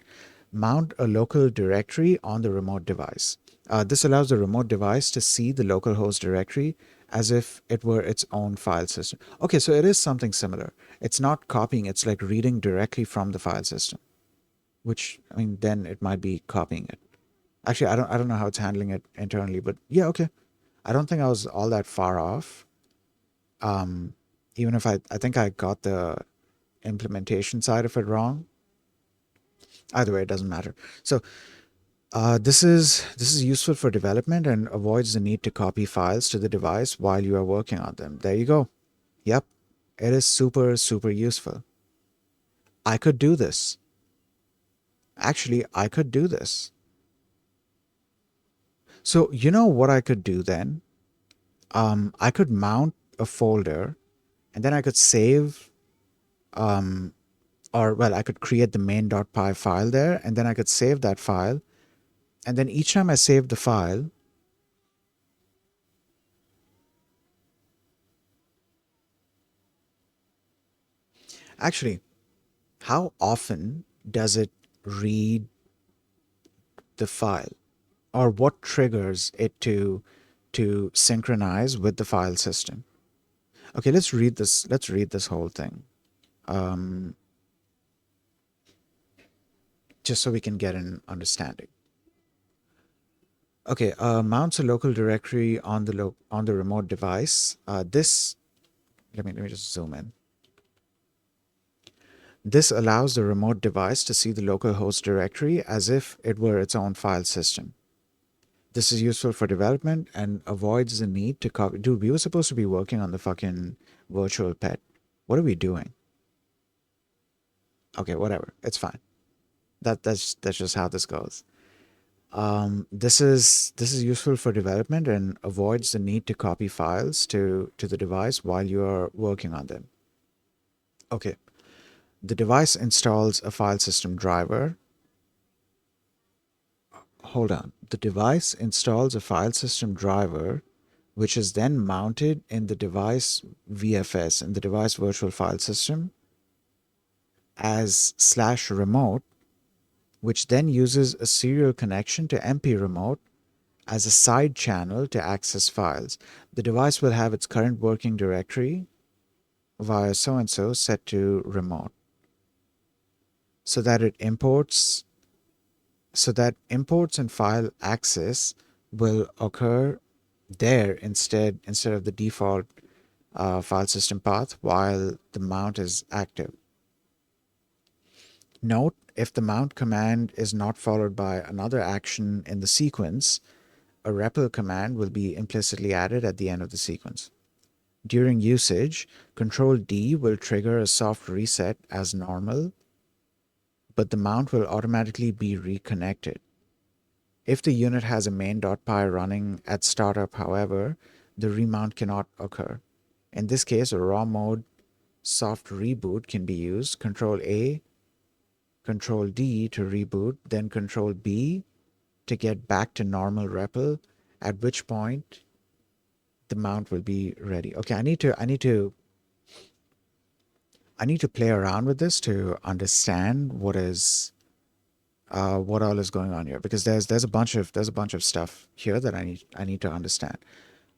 Mount a local directory on the remote device. This allows the remote device to see the local host directory as if it were its own file system. Okay, so it is something similar. It's not copying, it's like reading directly from the file system, which, I mean, then it might be copying it. Actually, I don't know how it's handling it internally, but yeah, okay. I don't think I was all that far off. Um, Even if I think I got the implementation side of it wrong. Either way, it doesn't matter. So this is useful for development and avoids the need to copy files to the device while you are working on them. There you go. Yep, it is super useful. I could do this. Actually, I could do this. So you know what I could do then? I could mount a folder, and then I could save, or well, I could create the main.py file there, and then I could save that file. And then each time I save the file, actually, how often does it read the file, or what triggers it to synchronize with the file system? Okay, let's read this. Let's read this whole thing, um, just so we can get an understanding. Okay, mounts a local directory on on the remote device. This let me just zoom in. This allows the remote device to see the local host directory as if it were its own file system. This is useful for development and avoids the need to copy. Dude, we were supposed to be working on the fucking virtual pet. What are we doing? Okay, whatever. It's fine. That's just how this goes. This is useful for development and avoids the need to copy files to the device while you are working on them. Okay, the device installs a file system driver. Hold on. The device installs a file system driver, which is then mounted in the device VFS, in the device virtual file system, as slash remote, which then uses a serial connection to MP remote as a side channel to access files. The device will have its current working directory via so and so set to remote, so that it imports so that imports and file access will occur there instead of the default file system path while the mount is active. Note, if the mount command is not followed by another action in the sequence, a REPL command will be implicitly added at the end of the sequence. During usage, Control D will trigger a soft reset as normal, but the mount will automatically be reconnected. If the unit has a main.py running at startup, however, the remount cannot occur. In this case, a raw mode soft reboot can be used. Control A, Control D to reboot, then Control B to get back to normal REPL, at which point the mount will be ready. Okay, I need to play around with this to understand what all is going on here, because there's a bunch of stuff here that I need to understand.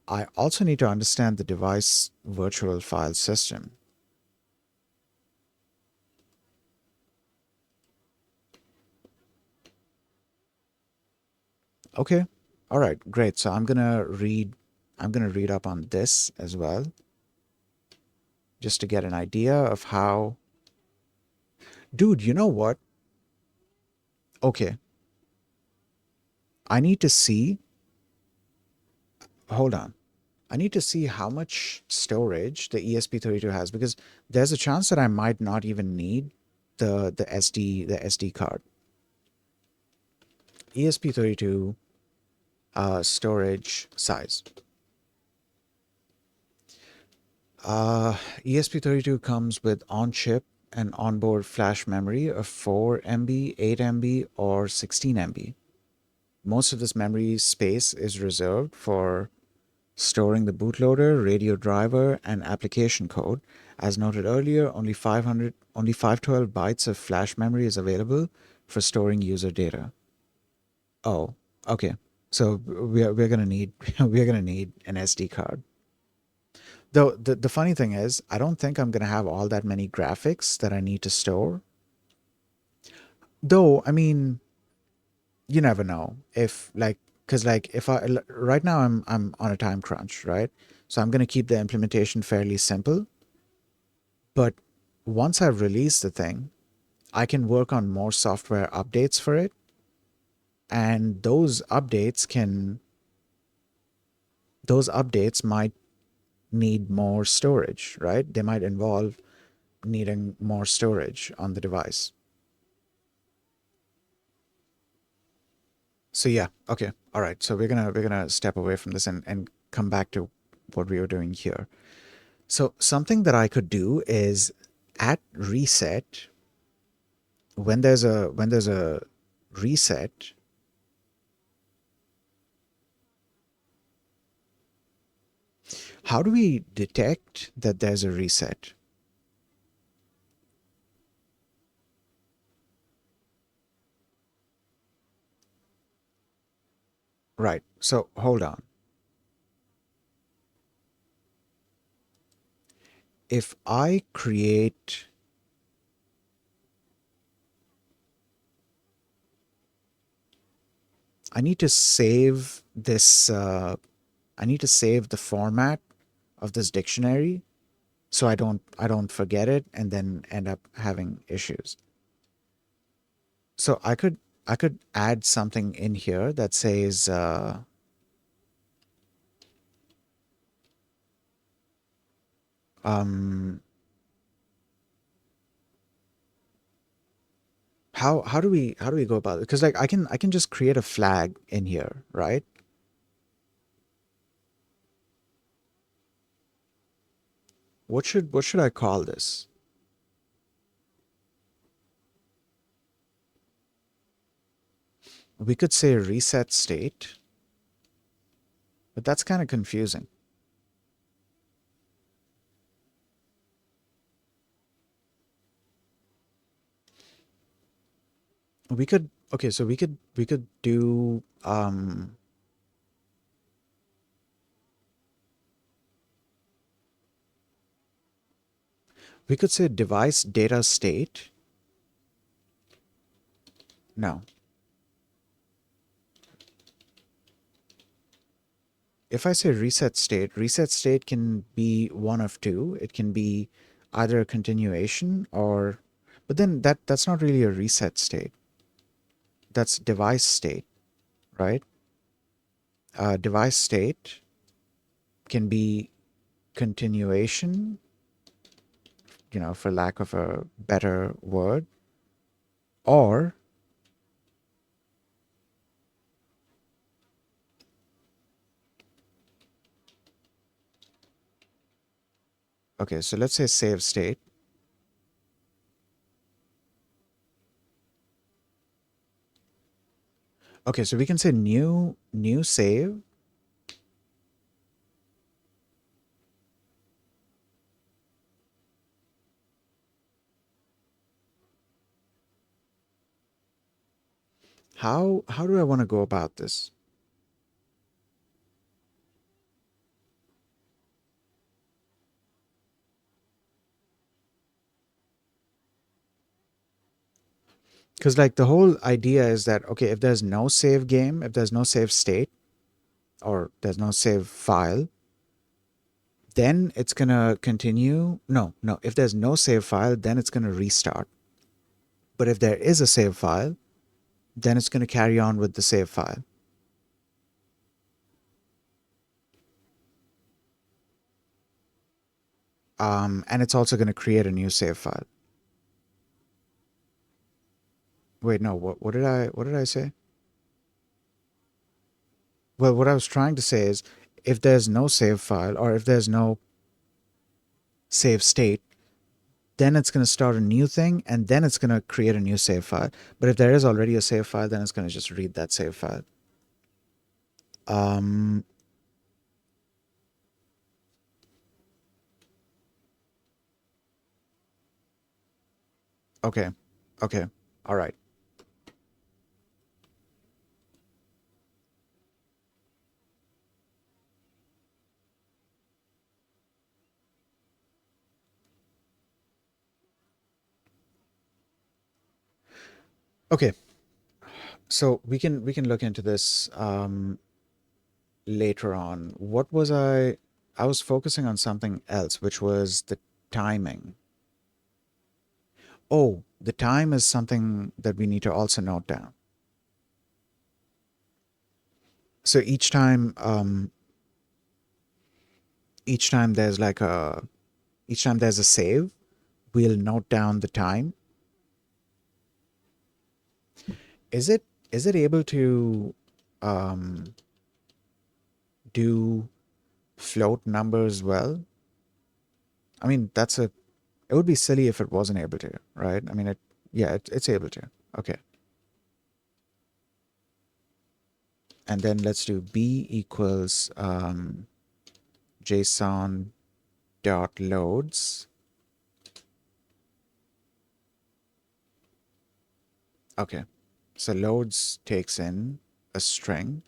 I also need to understand the device virtual file system. Okay. All right, great. So I'm gonna read up on this as well, just to get an idea of how. Dude, you know what? Okay. I need to see, hold on. I need to see how much storage the ESP32 has, because there's a chance that I might not even need the SD card. ESP32 storage size. ESP32 comes with on-chip and onboard flash memory of 4 MB, 8 MB, or 16 MB. Most of this memory space is reserved for storing the bootloader, radio driver, and application code. As noted earlier, only 512 bytes of flash memory is available for storing user data. Oh, okay. So we're gonna need we're gonna need an SD card. Though the funny thing is, I don't think I'm gonna have all that many graphics that I need to store. Though, I mean, you never know if like, because like if right now I'm on a time crunch, right? So I'm gonna keep the implementation fairly simple. But once I've released the thing, I can work on more software updates for it, and those updates might need more storage, right? They might involve needing more storage on the device. So yeah, okay, all right. So we're gonna step away from this and come back to what we were doing here. So something that I could do is at reset, when there's a reset, how do we detect that there's a reset? Right. So hold on. If I create, I need to save this. I need to save the format of this dictionary so I don't forget it and then end up having issues. So I could add something in here that says um how do we go about it? Because like I can just create a flag in here, right? What should I call this? We could say reset state, but that's kind of confusing. We could okay, so we could do we could say device data state. No. If I say reset state can be one of two. It can be either a continuation or, but then that's not really a reset state. That's device state, right? Device state can be continuation, for lack of a better word, or okay, so let's say save state. Okay, so we can say new save. How do I want to go about this? Because like the whole idea is that okay, if there's no save game, if there's no save state, or there's no save file, then it's gonna continue. No, no. If there's no save file, then it's gonna restart. But if there is a save file, then it's gonna carry on with the save file. And it's also gonna create a new save file. Wait, no. What did I say? Well, what I was trying to say is, if there's no save file or if there's no save state, then it's going to start a new thing and then it's going to create a new save file. But if there is already a save file, then it's going to just read that save file. Um, okay. Okay. All right. Okay. So we can look into this later on. What was I was focusing on something else, which was the timing. Oh, the time is something that we need to also note down. So each time there's like a each time there's a save, we'll note down the time. Is it able to um, do float numbers well? I mean, it would be silly if it wasn't able to, right? I mean, yeah, it's able to. Okay. And then let's do b equals JSON dot loads. Okay. So loads takes in a string,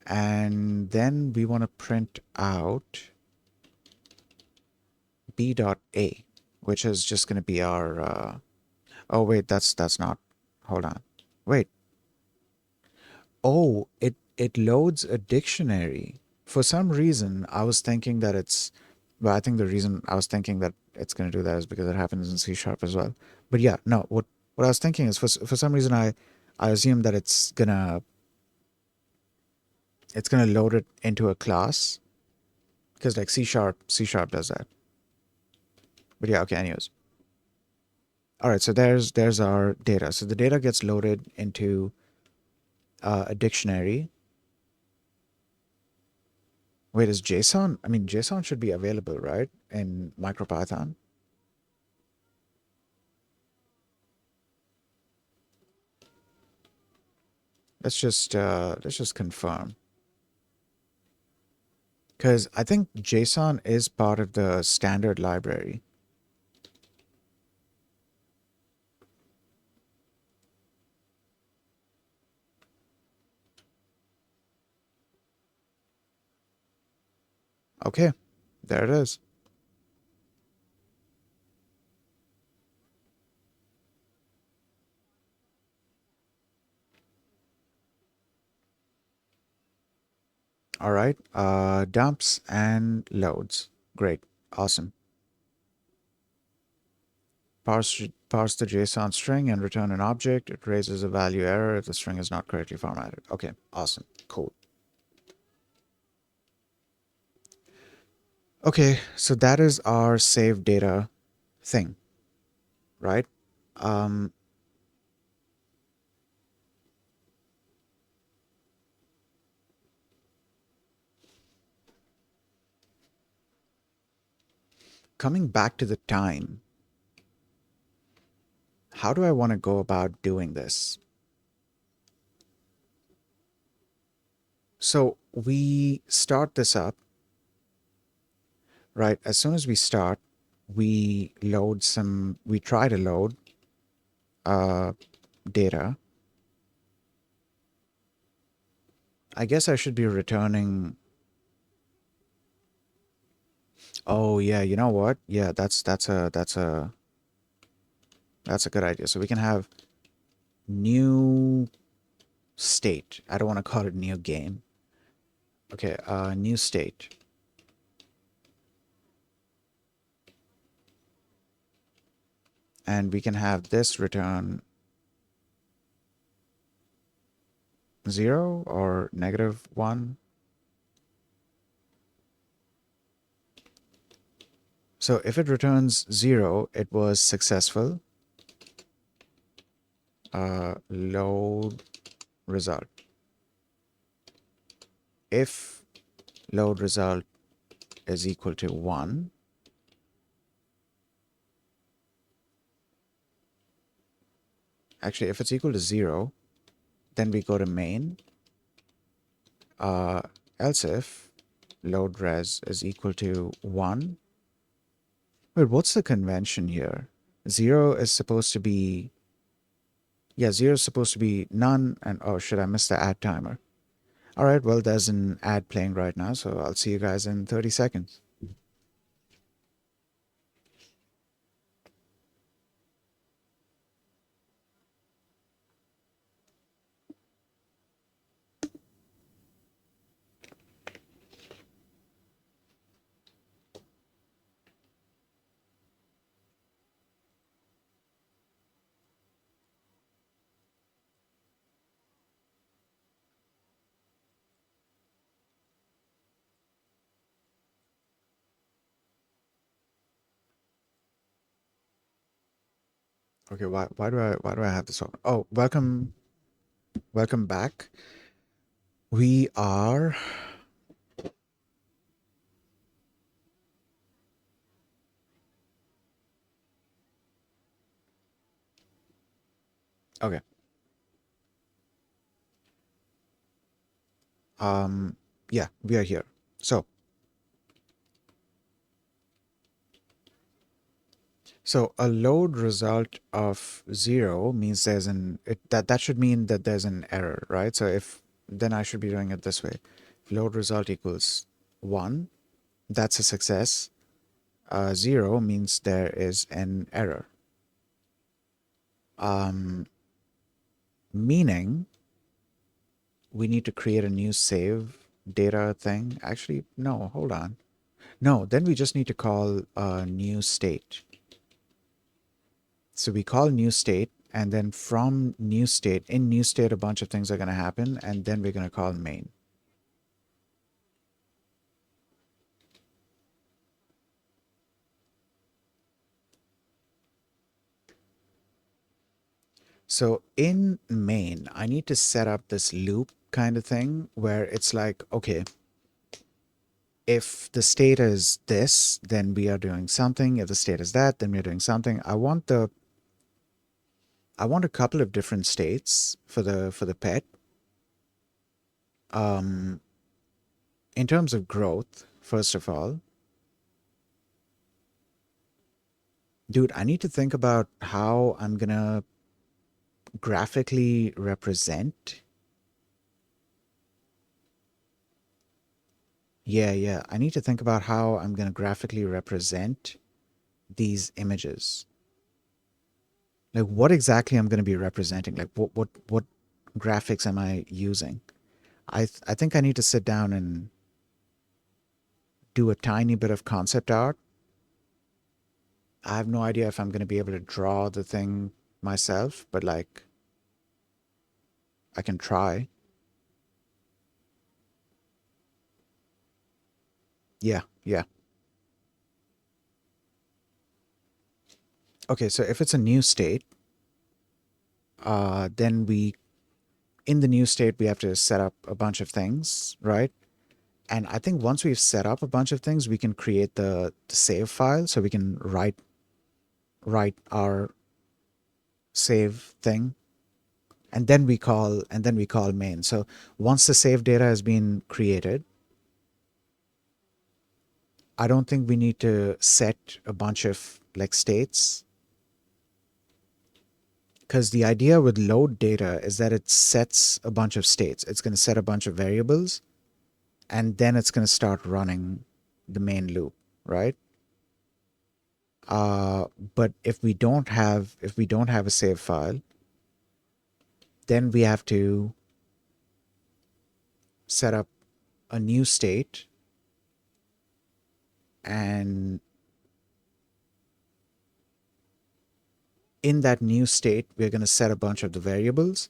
and then we want to print out b dot a, which is just going to be our oh wait, that's not. Hold on. Wait. Oh, it loads a dictionary. For some reason, I was thinking that it's well, I think the reason I was thinking that it's going to do that is because it happens in C sharp as well. But yeah, no, what I was thinking is for some reason I assume that it's gonna load it into a class because like C sharp does that. But yeah, okay, anyways. All right, so there's our data. So the data gets loaded into a dictionary. Wait, is JSON? I mean, JSON should be available, right, in MicroPython? Let's just confirm, because I think JSON is part of the standard library. Okay, there it is. All right, dumps and loads. Great, awesome. Parse the JSON string and return an object. It raises a value error if the string is not correctly formatted. Okay, awesome, cool. Okay, so that is our save data thing, right? Um, Coming back to the time, how do I want to go about doing this? So we start this up, right? As soon as we start, we try to load uh, data. I guess I should be returning. Oh yeah, you know what? Yeah, that's a good idea. So we can have new state. I don't want to call it new game. Okay, new state. And we can have this return 0 or -1. So if it returns 0, it was successful. Load result. If load result is equal to 1, actually, if it's equal to 0, then we go to main. Else if load res is equal to 1. Wait, what's the convention here? 0 is supposed to be, yeah, 0 is supposed to be none, and oh, should I miss the add timer? All right, well, there's an ad playing right now, so I'll see you guys in 30 seconds. Okay, why do I have this open? Oh, welcome back. We are okay. Yeah, we are here. So a load result of 0 means that should mean that there's an error, right? So if then I should be doing it this way. If load result equals 1, that's a success. 0 means there is an error. Meaning we need to create a new save data thing. Actually, no, hold on. No, then we just need to call a new state. So we call new state, and then from new state, in new state, a bunch of things are going to happen, and then we're going to call main. So in main, I need to set up this loop kind of thing where it's like, okay, if the state is this, then we are doing something. If the state is that, then we're doing something. I want a couple of different states for the pet. In terms of growth, first of all, dude, I need to think about how I'm gonna graphically represent. Yeah. I need to think about how I'm gonna graphically represent these images. Like what exactly I'm gonna be representing. Like what graphics am I using? I think I need to sit down and do a tiny bit of concept art. I have no idea if I'm gonna be able to draw the thing myself, but like I can try. Yeah. Okay, so if it's a new state, then in the new state, we have to set up a bunch of things, right? And I think once we've set up a bunch of things, we can create the save file, so we can write our save thing, and then we call main. So once the save data has been created, I don't think we need to set a bunch of like states, because the idea with load data is that it sets a bunch of states. It's going to set a bunch of variables, and then it's going to start running the main loop, right? Uh, but if we don't have a save file, then we have to set up a new state, and in that new state, we're going to set a bunch of the variables,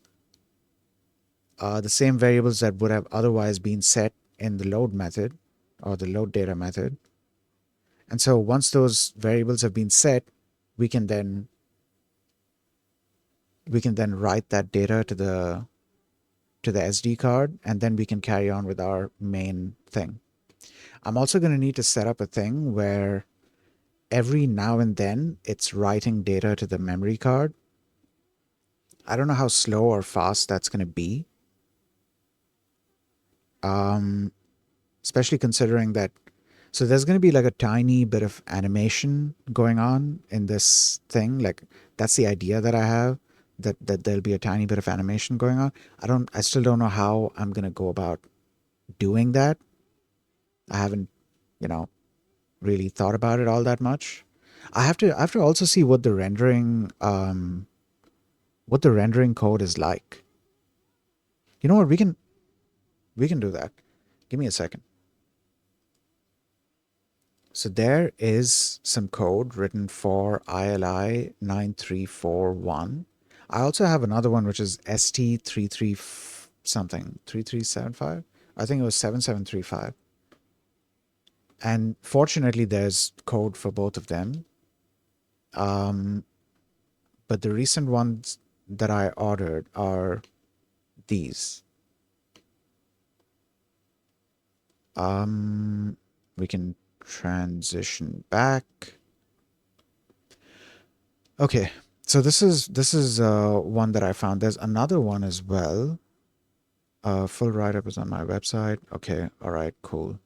the same variables that would have otherwise been set in the load method or the load data method. And so once those variables have been set, we can then write that data to the SD card, and then we can carry on with our main thing. I'm also going to need to set up a thing where every now and then it's writing data to the memory card. I don't know how slow or fast that's going to be, especially considering that. So there's going to be like a tiny bit of animation going on in this thing. Like that's the idea that I have, that there'll be a tiny bit of animation going on. I still don't know how I'm going to go about doing that. I haven't, you know, really thought about it all that much. I have to also see what the rendering code is like. You know what? We can do that. Give me a second. So there is some code written for ILI 9341. I also have another one which is ST33 something 3375. I think it was 7735. And fortunately, there's code for both of them. But the recent ones that I ordered are these. We can transition back. Okay, so this is one that I found. There's another one as well. Full write-up is on my website. Okay, all right, cool.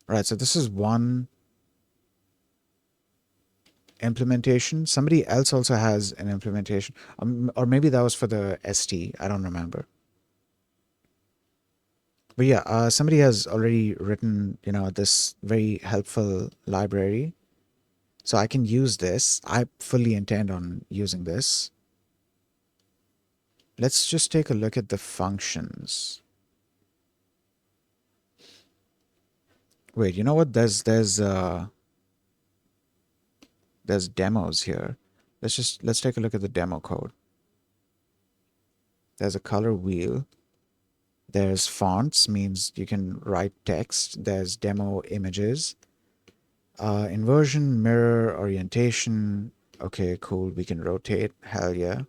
All right, so this is one implementation. Somebody else also has an implementation, or maybe that was for the ST. I don't remember. But yeah, somebody has already written, this very helpful library. So I can use this. I fully intend on using this. Let's just take a look at the functions. Wait, you know what? There's demos here. Let's take a look at the demo code. There's a color wheel. There's fonts, means you can write text. There's demo images. Inversion, mirror, orientation. Okay, cool. We can rotate. Hell yeah.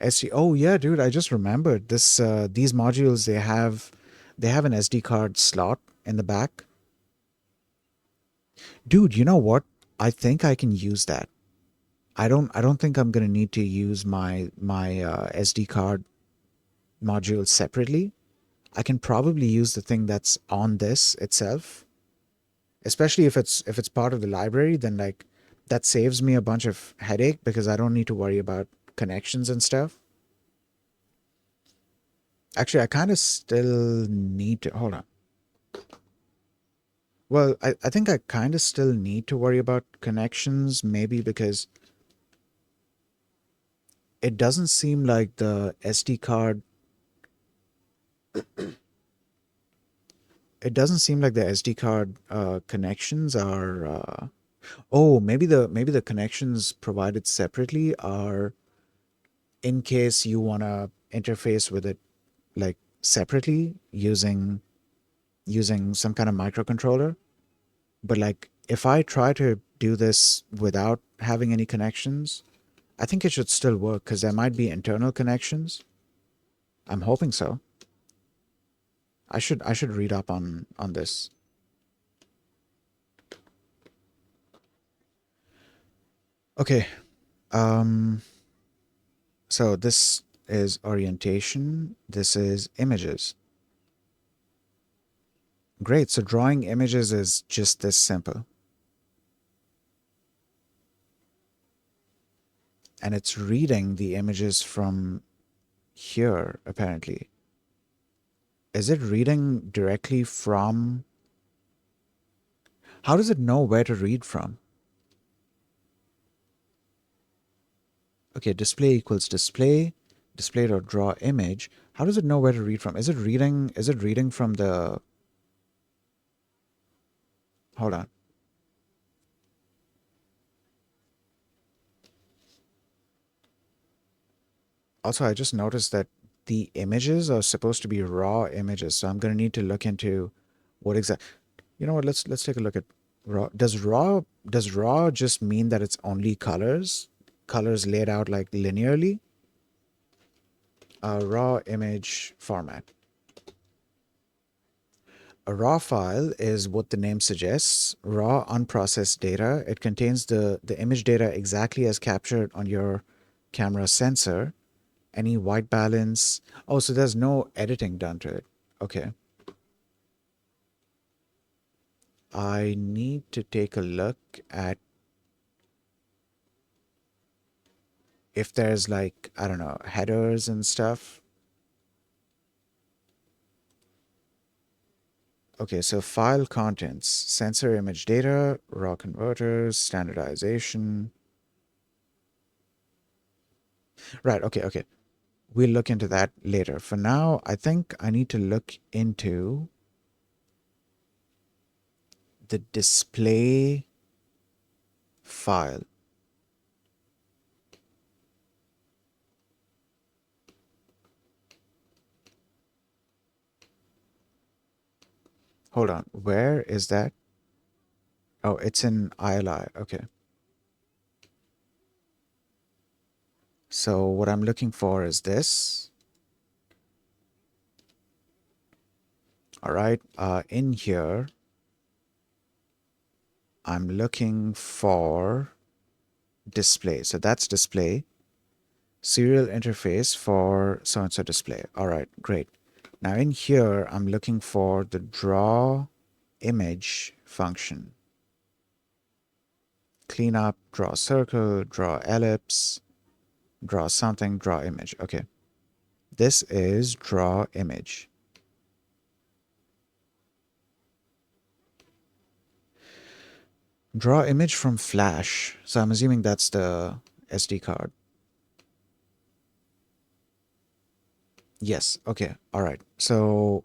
SD. Oh yeah, dude. I just remembered this. These modules, they have an SD card slot in the back. Dude, you know what? I think I can use that. I don't think I'm gonna need to use my SD card module separately. I can probably use the thing that's on this itself, especially if it's part of the library. Then like that saves me a bunch of headache because I don't need to worry about connections and stuff. Actually, I kind of still need to hold on. Well, I think I kind of still need to worry about connections, maybe because it doesn't seem like the SD card. It doesn't seem like the SD card connections are. Oh, maybe the connections provided separately are in case you want to interface with it like separately using some kind of microcontroller. But like if I try to do this without having any connections. I think it should still work because there might be internal connections. I'm hoping so. I should read up on this. Okay. Um so this is orientation. This is images. Great. So drawing images is just this simple. And it's reading the images from here, apparently. Is it reading directly from... How does it know where to read from? Okay, display equals display, display.draw image. How does it know where to read from? Is it reading from the... Hold on. Also, I just noticed that the images are supposed to be raw images, so I'm going to need to look into what exact... You know what? Let's take a look at raw. Does raw just mean that it's only colors? Colors laid out like linearly? Raw image format. A raw file is what the name suggests, raw unprocessed data. It contains the image data exactly as captured on your camera sensor. Any white balance. Oh, so there's no editing done to it. Okay. I need to take a look at if there's like, I don't know, headers and stuff. Okay, so file contents, sensor image data, raw converters, standardization. Right, okay. We'll look into that later. For now, I think I need to look into the display file. Hold on, where is that? Oh, it's in ILI. Okay. So what I'm looking for is this. All right. In here, I'm looking for display. So that's display. Serial interface for so-and-so display. All right, great. Now in here, I'm looking for the draw image function. Clean up, draw circle, draw ellipse, draw something, draw image. Okay. This is draw image. Draw image from flash. So I'm assuming that's the SD card. Yes. Okay. All right. So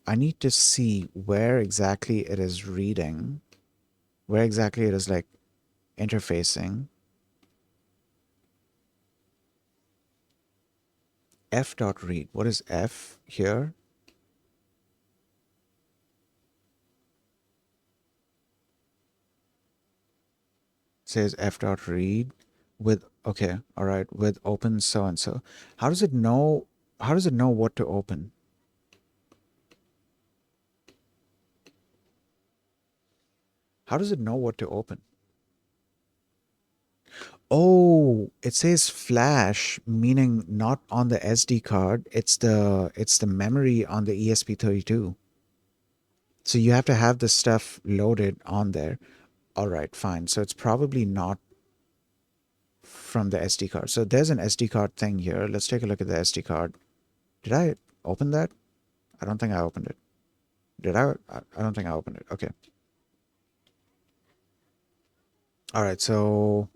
I need to see where exactly it is reading, where exactly it is like interfacing. F.read. What is F here? It says F.read with, okay, all right, with open so and so. How does it know, how does it know what to open? How does it know what to open? Oh, it says flash, meaning not on the SD card. It's the memory on the ESP32. So you have to have the stuff loaded on there. All right, fine. So it's probably not from the SD card. So there's an SD card thing here. Let's take a look at the SD card. Did I open that? I don't think I opened it. Did I? I don't think I opened it. Okay. All right. So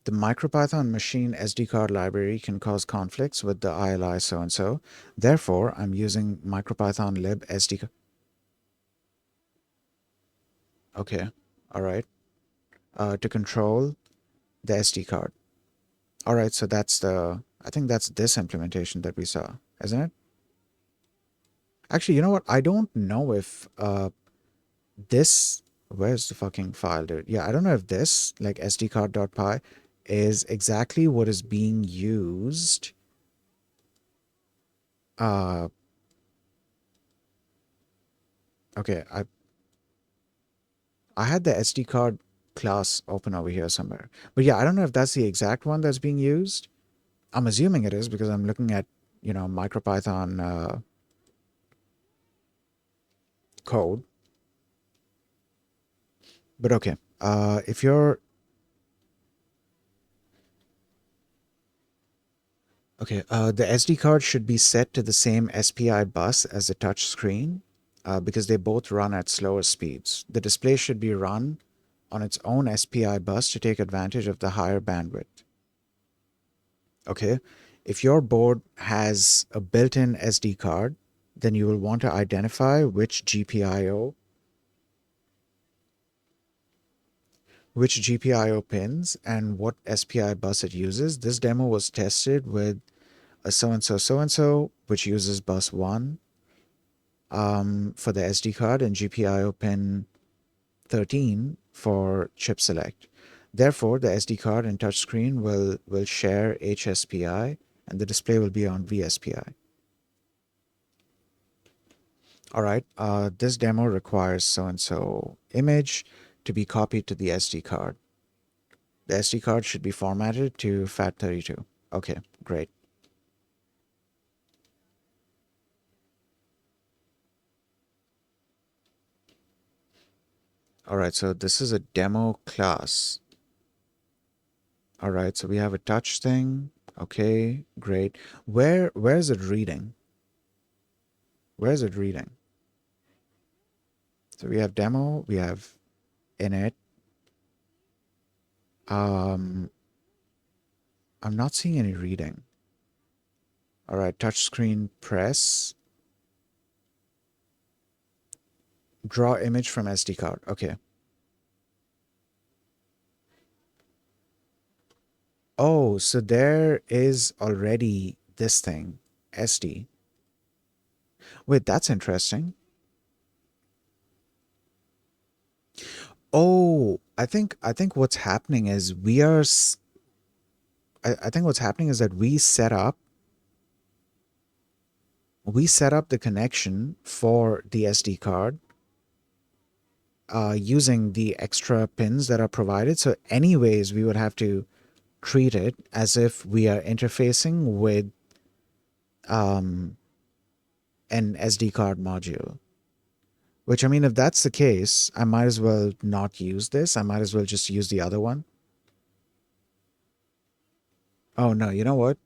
the MicroPython machine SD card library can cause conflicts with the ILI so-and-so. Therefore, I'm using MicroPython lib SD card. Okay. All right. To control the SD card. All right. So that's I think that's this implementation that we saw, isn't it? Actually, you know what? I don't know if this Where's the fucking file, dude? Yeah, I don't know if this, like sdcard.py, is exactly what is being used. Uh, okay, I had the SD card class open over here somewhere. But yeah, I don't know if that's the exact one that's being used. I'm assuming it is because I'm looking at, MicroPython code. But okay, if you're okay, the SD card should be set to the same SPI bus as the touch screen because they both run at slower speeds. The display should be run on its own SPI bus to take advantage of the higher bandwidth. Okay, if your board has a built-in SD card, then you will want to identify which GPIO pins and what SPI bus it uses. This demo was tested with a so-and-so, which uses bus 1 for the SD card and GPIO pin 13 for chip select. Therefore, the SD card and touchscreen will share HSPI and the display will be on VSPI. All right, this demo requires so-and-so image to be copied to the SD card. The SD card should be formatted to FAT32. Okay, great. All right, so this is a demo class. All right, so we have a touch thing. Okay, great. Where is it reading? Where is it reading? So we have demo, we have init. Um, I'm not seeing any reading. All right, touchscreen press. Draw image from SD card. Okay. Oh, so there is already this thing, SD. Wait, that's interesting. Oh, I think what's happening is I think what's happening is that we set up the connection for the SD card using the extra pins that are provided. So anyways, we would have to treat it as if we are interfacing with um, an SD card module. Which, I mean, if that's the case, I might as well not use this. I might as well just use the other one. Oh no, you know what?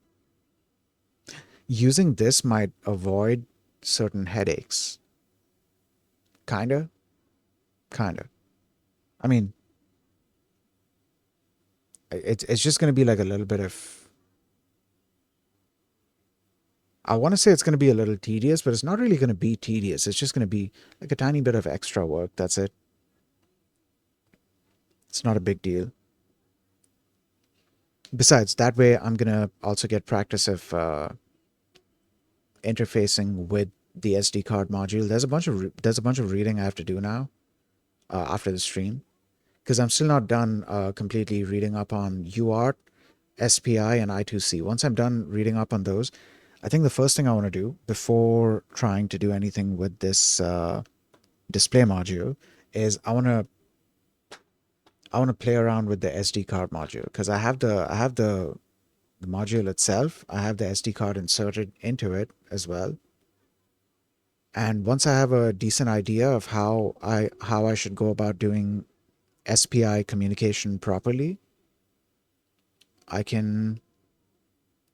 Using this might avoid certain headaches. Kinda, kinda. I mean, it's just gonna be like a little bit of. I want to say it's gonna be a little tedious, but it's not really gonna be tedious. It's just gonna be like a tiny bit of extra work. That's it. It's not a big deal. Besides, that way I'm gonna also get practice of interfacing with the SD card module. There's a bunch of reading I have to do now after the stream because I'm still not done completely reading up on UART, SPI, and I2C. Once I'm done reading up on those, I think the first thing I want to do before trying to do anything with this display module is I want to play around with the SD card module because I have the module itself. I have the SD card inserted into it as well. And once I have a decent idea of how I should go about doing SPI communication properly, I can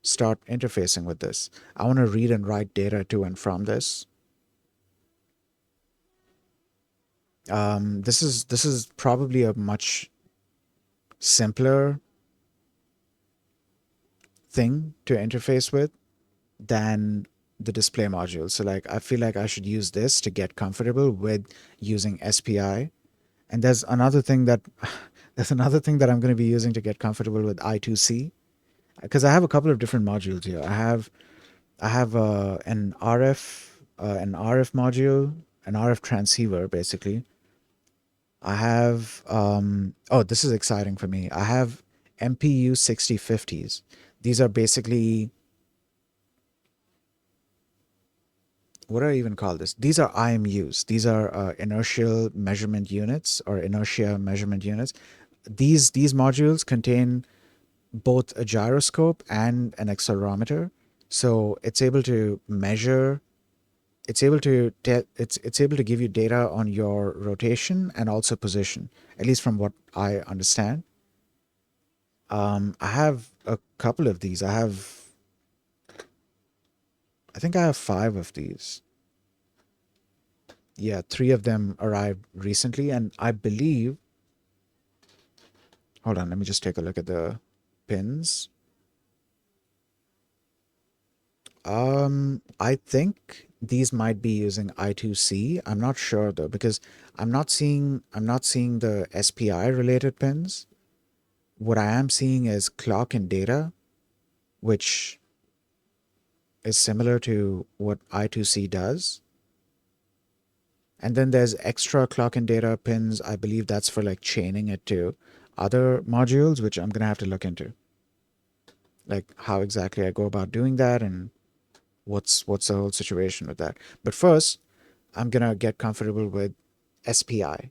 start interfacing with this. I want to read and write data to and from this. This is probably a much simpler thing to interface with than the display module. So like I feel like I should use this to get comfortable with using SPI. And there's another thing that I'm going to be using to get comfortable with I2C because I have a couple of different modules here. I have an RF module, an RF transceiver basically, I have oh, this is exciting for me. I have MPU 6050s. These are basically, what do I even call this? These are IMUs. These are inertial measurement units or inertia measurement units. These modules contain both a gyroscope and an accelerometer. So it's able to measure, it's able to give you data on your rotation and also position, at least from what I understand. I have a couple of these. I think I have five of these. Yeah, three of them arrived recently, and I believe, hold on, let me just take a look at the pins. I think these might be using I2C. I'm not sure though, because I'm not seeing the SPI related pins. What I am seeing is clock and data, which is similar to what I2C does. And then there's extra clock and data pins. I believe that's for like chaining it to other modules, which I'm gonna have to look into. Like how exactly I go about doing that and what's the whole situation with that. But first, I'm gonna get comfortable with SPI.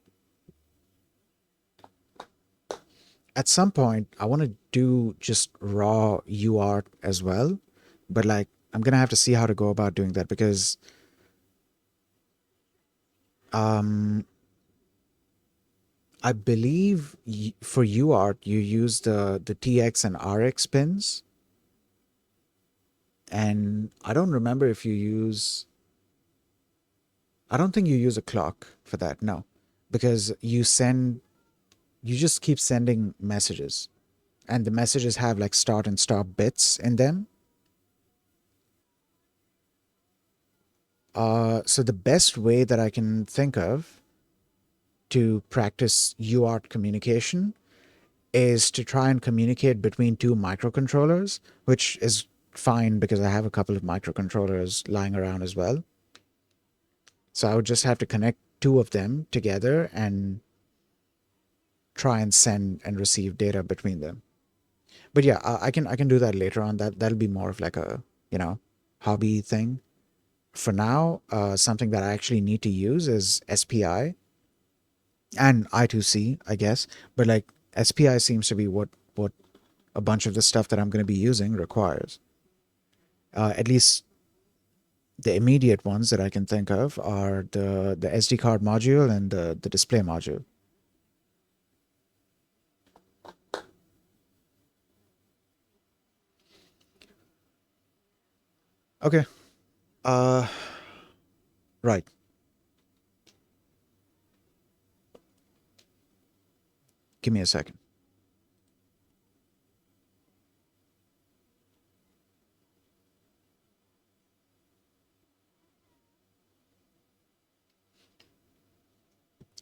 At some point, I want to do just raw UART as well, but like I'm gonna have to see how to go about doing that because um, I believe for UART you use the TX and RX pins, and I don't remember if you use. I don't think you use a clock for that. No, because you just keep sending messages, and the messages have like start and stop bits in them. So the best way that I can think of to practice UART communication is to try and communicate between two microcontrollers, which is fine because I have a couple of microcontrollers lying around as well. So I would just have to connect two of them together and try and send and receive data between them. But yeah, I can do that later on. That'll be more of like a, you know, hobby thing. For now, something that I actually need to use is SPI and I2C, I guess. But like SPI seems to be what a bunch of the stuff that I'm going to be using requires. At least the immediate ones that I can think of are the SD card module and the display module. Okay. Uh, right. Give me a second.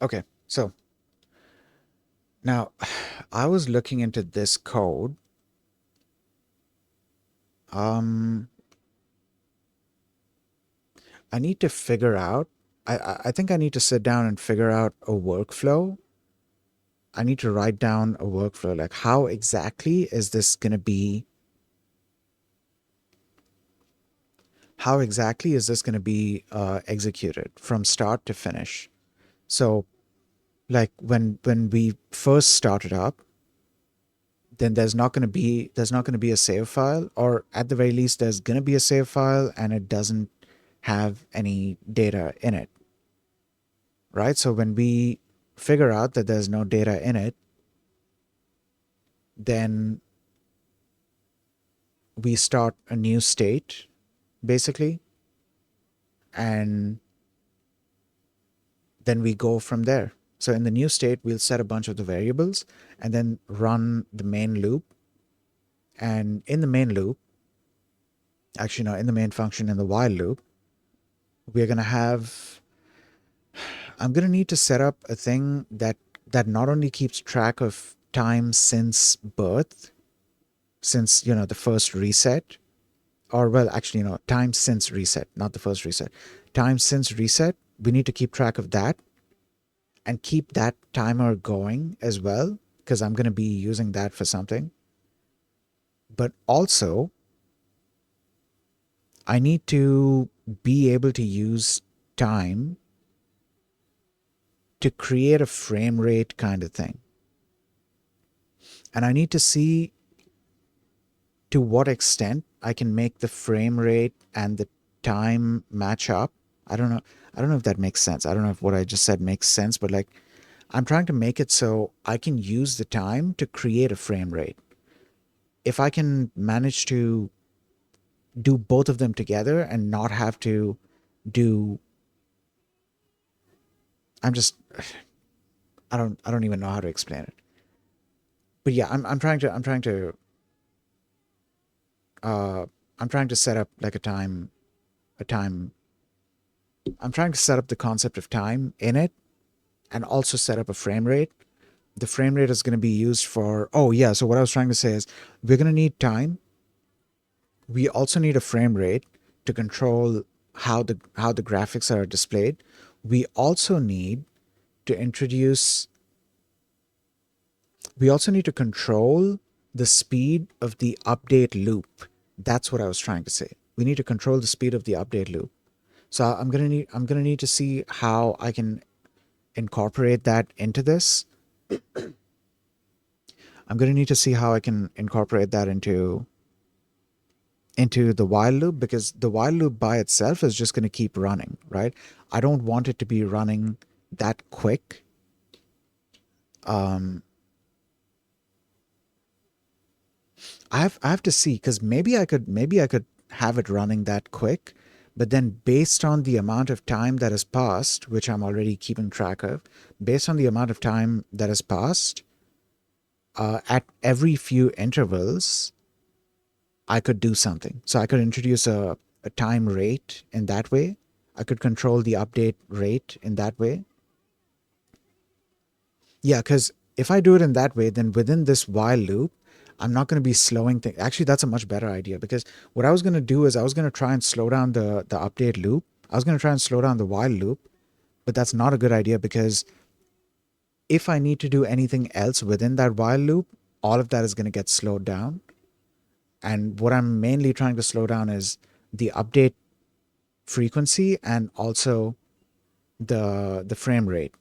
Okay. So now I was looking into this code. Um, I need to figure out. I think I need to sit down and figure out a workflow. I need to write down a workflow. Like how exactly is this going to be? How exactly is this going to be executed from start to finish? So like when we first started up, then there's not going to be a save file, or at the very least there's going to be a save file and it doesn't have any data in it, right? So when we figure out that there's no data in it, then we start a new state basically, and then we go from there. So in the new state we'll set a bunch of the variables and then run the main loop. And in the main loop, actually no, in the main function in the while loop, we're going to have, I'm going to need to set up a thing that not only keeps track of time since birth, since, you know, the first reset, or well, actually, you know, time since reset, not the first reset. Time since reset, we need to keep track of that. and keep that timer going as well, because I'm going to be using that for something. But also, I need to be able to use time to create a frame rate kind of thing. And I need to see to what extent I can make the frame rate and the time match up. I don't know. I don't know if that makes sense. I don't know if what I just said makes sense, but like I'm trying to make it so I can use the time to create a frame rate. If I can manage to do both of them together and not have to do I'm just I don't even know how to explain it. But yeah, uh I'm trying to set up like a time I'm trying to set up the concept of time in it and also set up a frame rate. The frame rate is going to be used for, oh yeah, so what I was trying to say is we're going to need time. We also need a frame rate to control how the graphics are displayed. We also need to introduce we also need to control the speed of the update loop. That's what I was trying to say. We need to control the speed of the update loop. So I'm gonna need to see how I can incorporate that into this. I'm gonna need to see how I can incorporate that into the while loop, because the while loop by itself is just gonna keep running, right? I don't want it to be running that quick. Um, I have to see, because maybe I could have it running that quick, but then based on the amount of time that has passed, which I'm already keeping track of, based on the amount of time that has passed, at every few intervals, I could do something. So I could introduce a time rate in that way. I could control the update rate in that way. Yeah, because if I do it in that way, then within this while loop, I'm not going to be slowing things. Actually, that's a much better idea, because what I was going to do is I was going to try and slow down the update loop. I was going to try and slow down the while loop, but that's not a good idea, because if I need to do anything else within that while loop, all of that is going to get slowed down. And what I'm mainly trying to slow down is the update frequency and also the frame rate.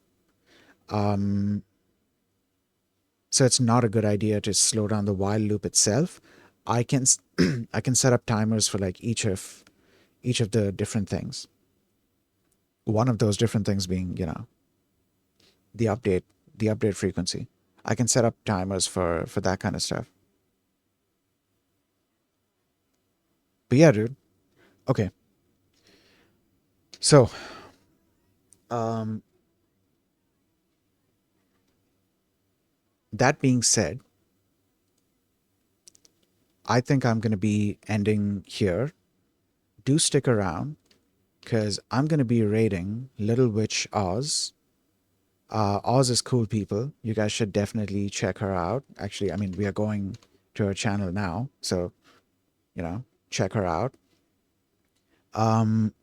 Um, so it's not a good idea to slow down the while loop itself. I can I can set up timers for like each of the different things. One of those different things being, the update the update frequency. I can set up timers for that kind of stuff. But yeah, dude. Okay. So, um that being said, I think I'm going to be ending here. Do stick around, because I'm going to be rating Little Witch Oz. Oz is cool, people. You guys should definitely check her out. Actually, I mean, we are going to her channel now, so, check her out. Um,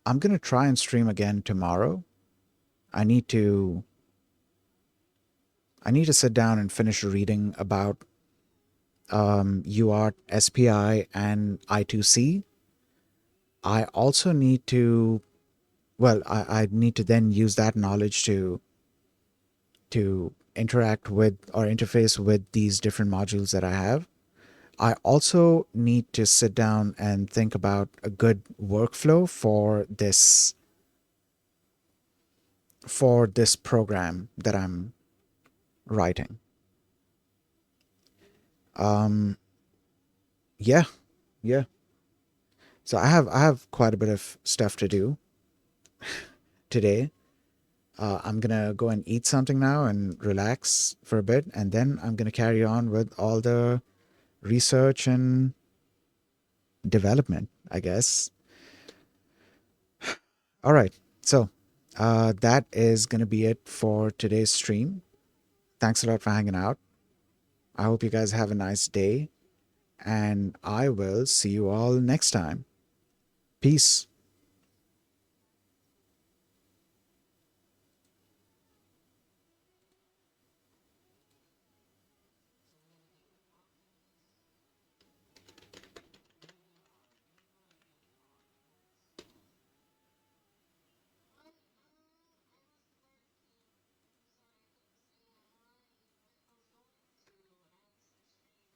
I'm going to try and stream again tomorrow. I need to I need to sit down and finish reading about UART, SPI, and I2C. I also need to, well, I need to then use that knowledge to interact with or interface with these different modules that I have. I also need to sit down and think about a good workflow for this program that I'm writing. Um, yeah, yeah. So I have quite a bit of stuff to do today. I'm gonna go and eat something now and relax for a bit, and then I'm gonna carry on with all the research and development, I guess. All right. So that is going to be it for today's stream. Thanks a lot for hanging out. I hope you guys have a nice day, and I will see you all next time. Peace.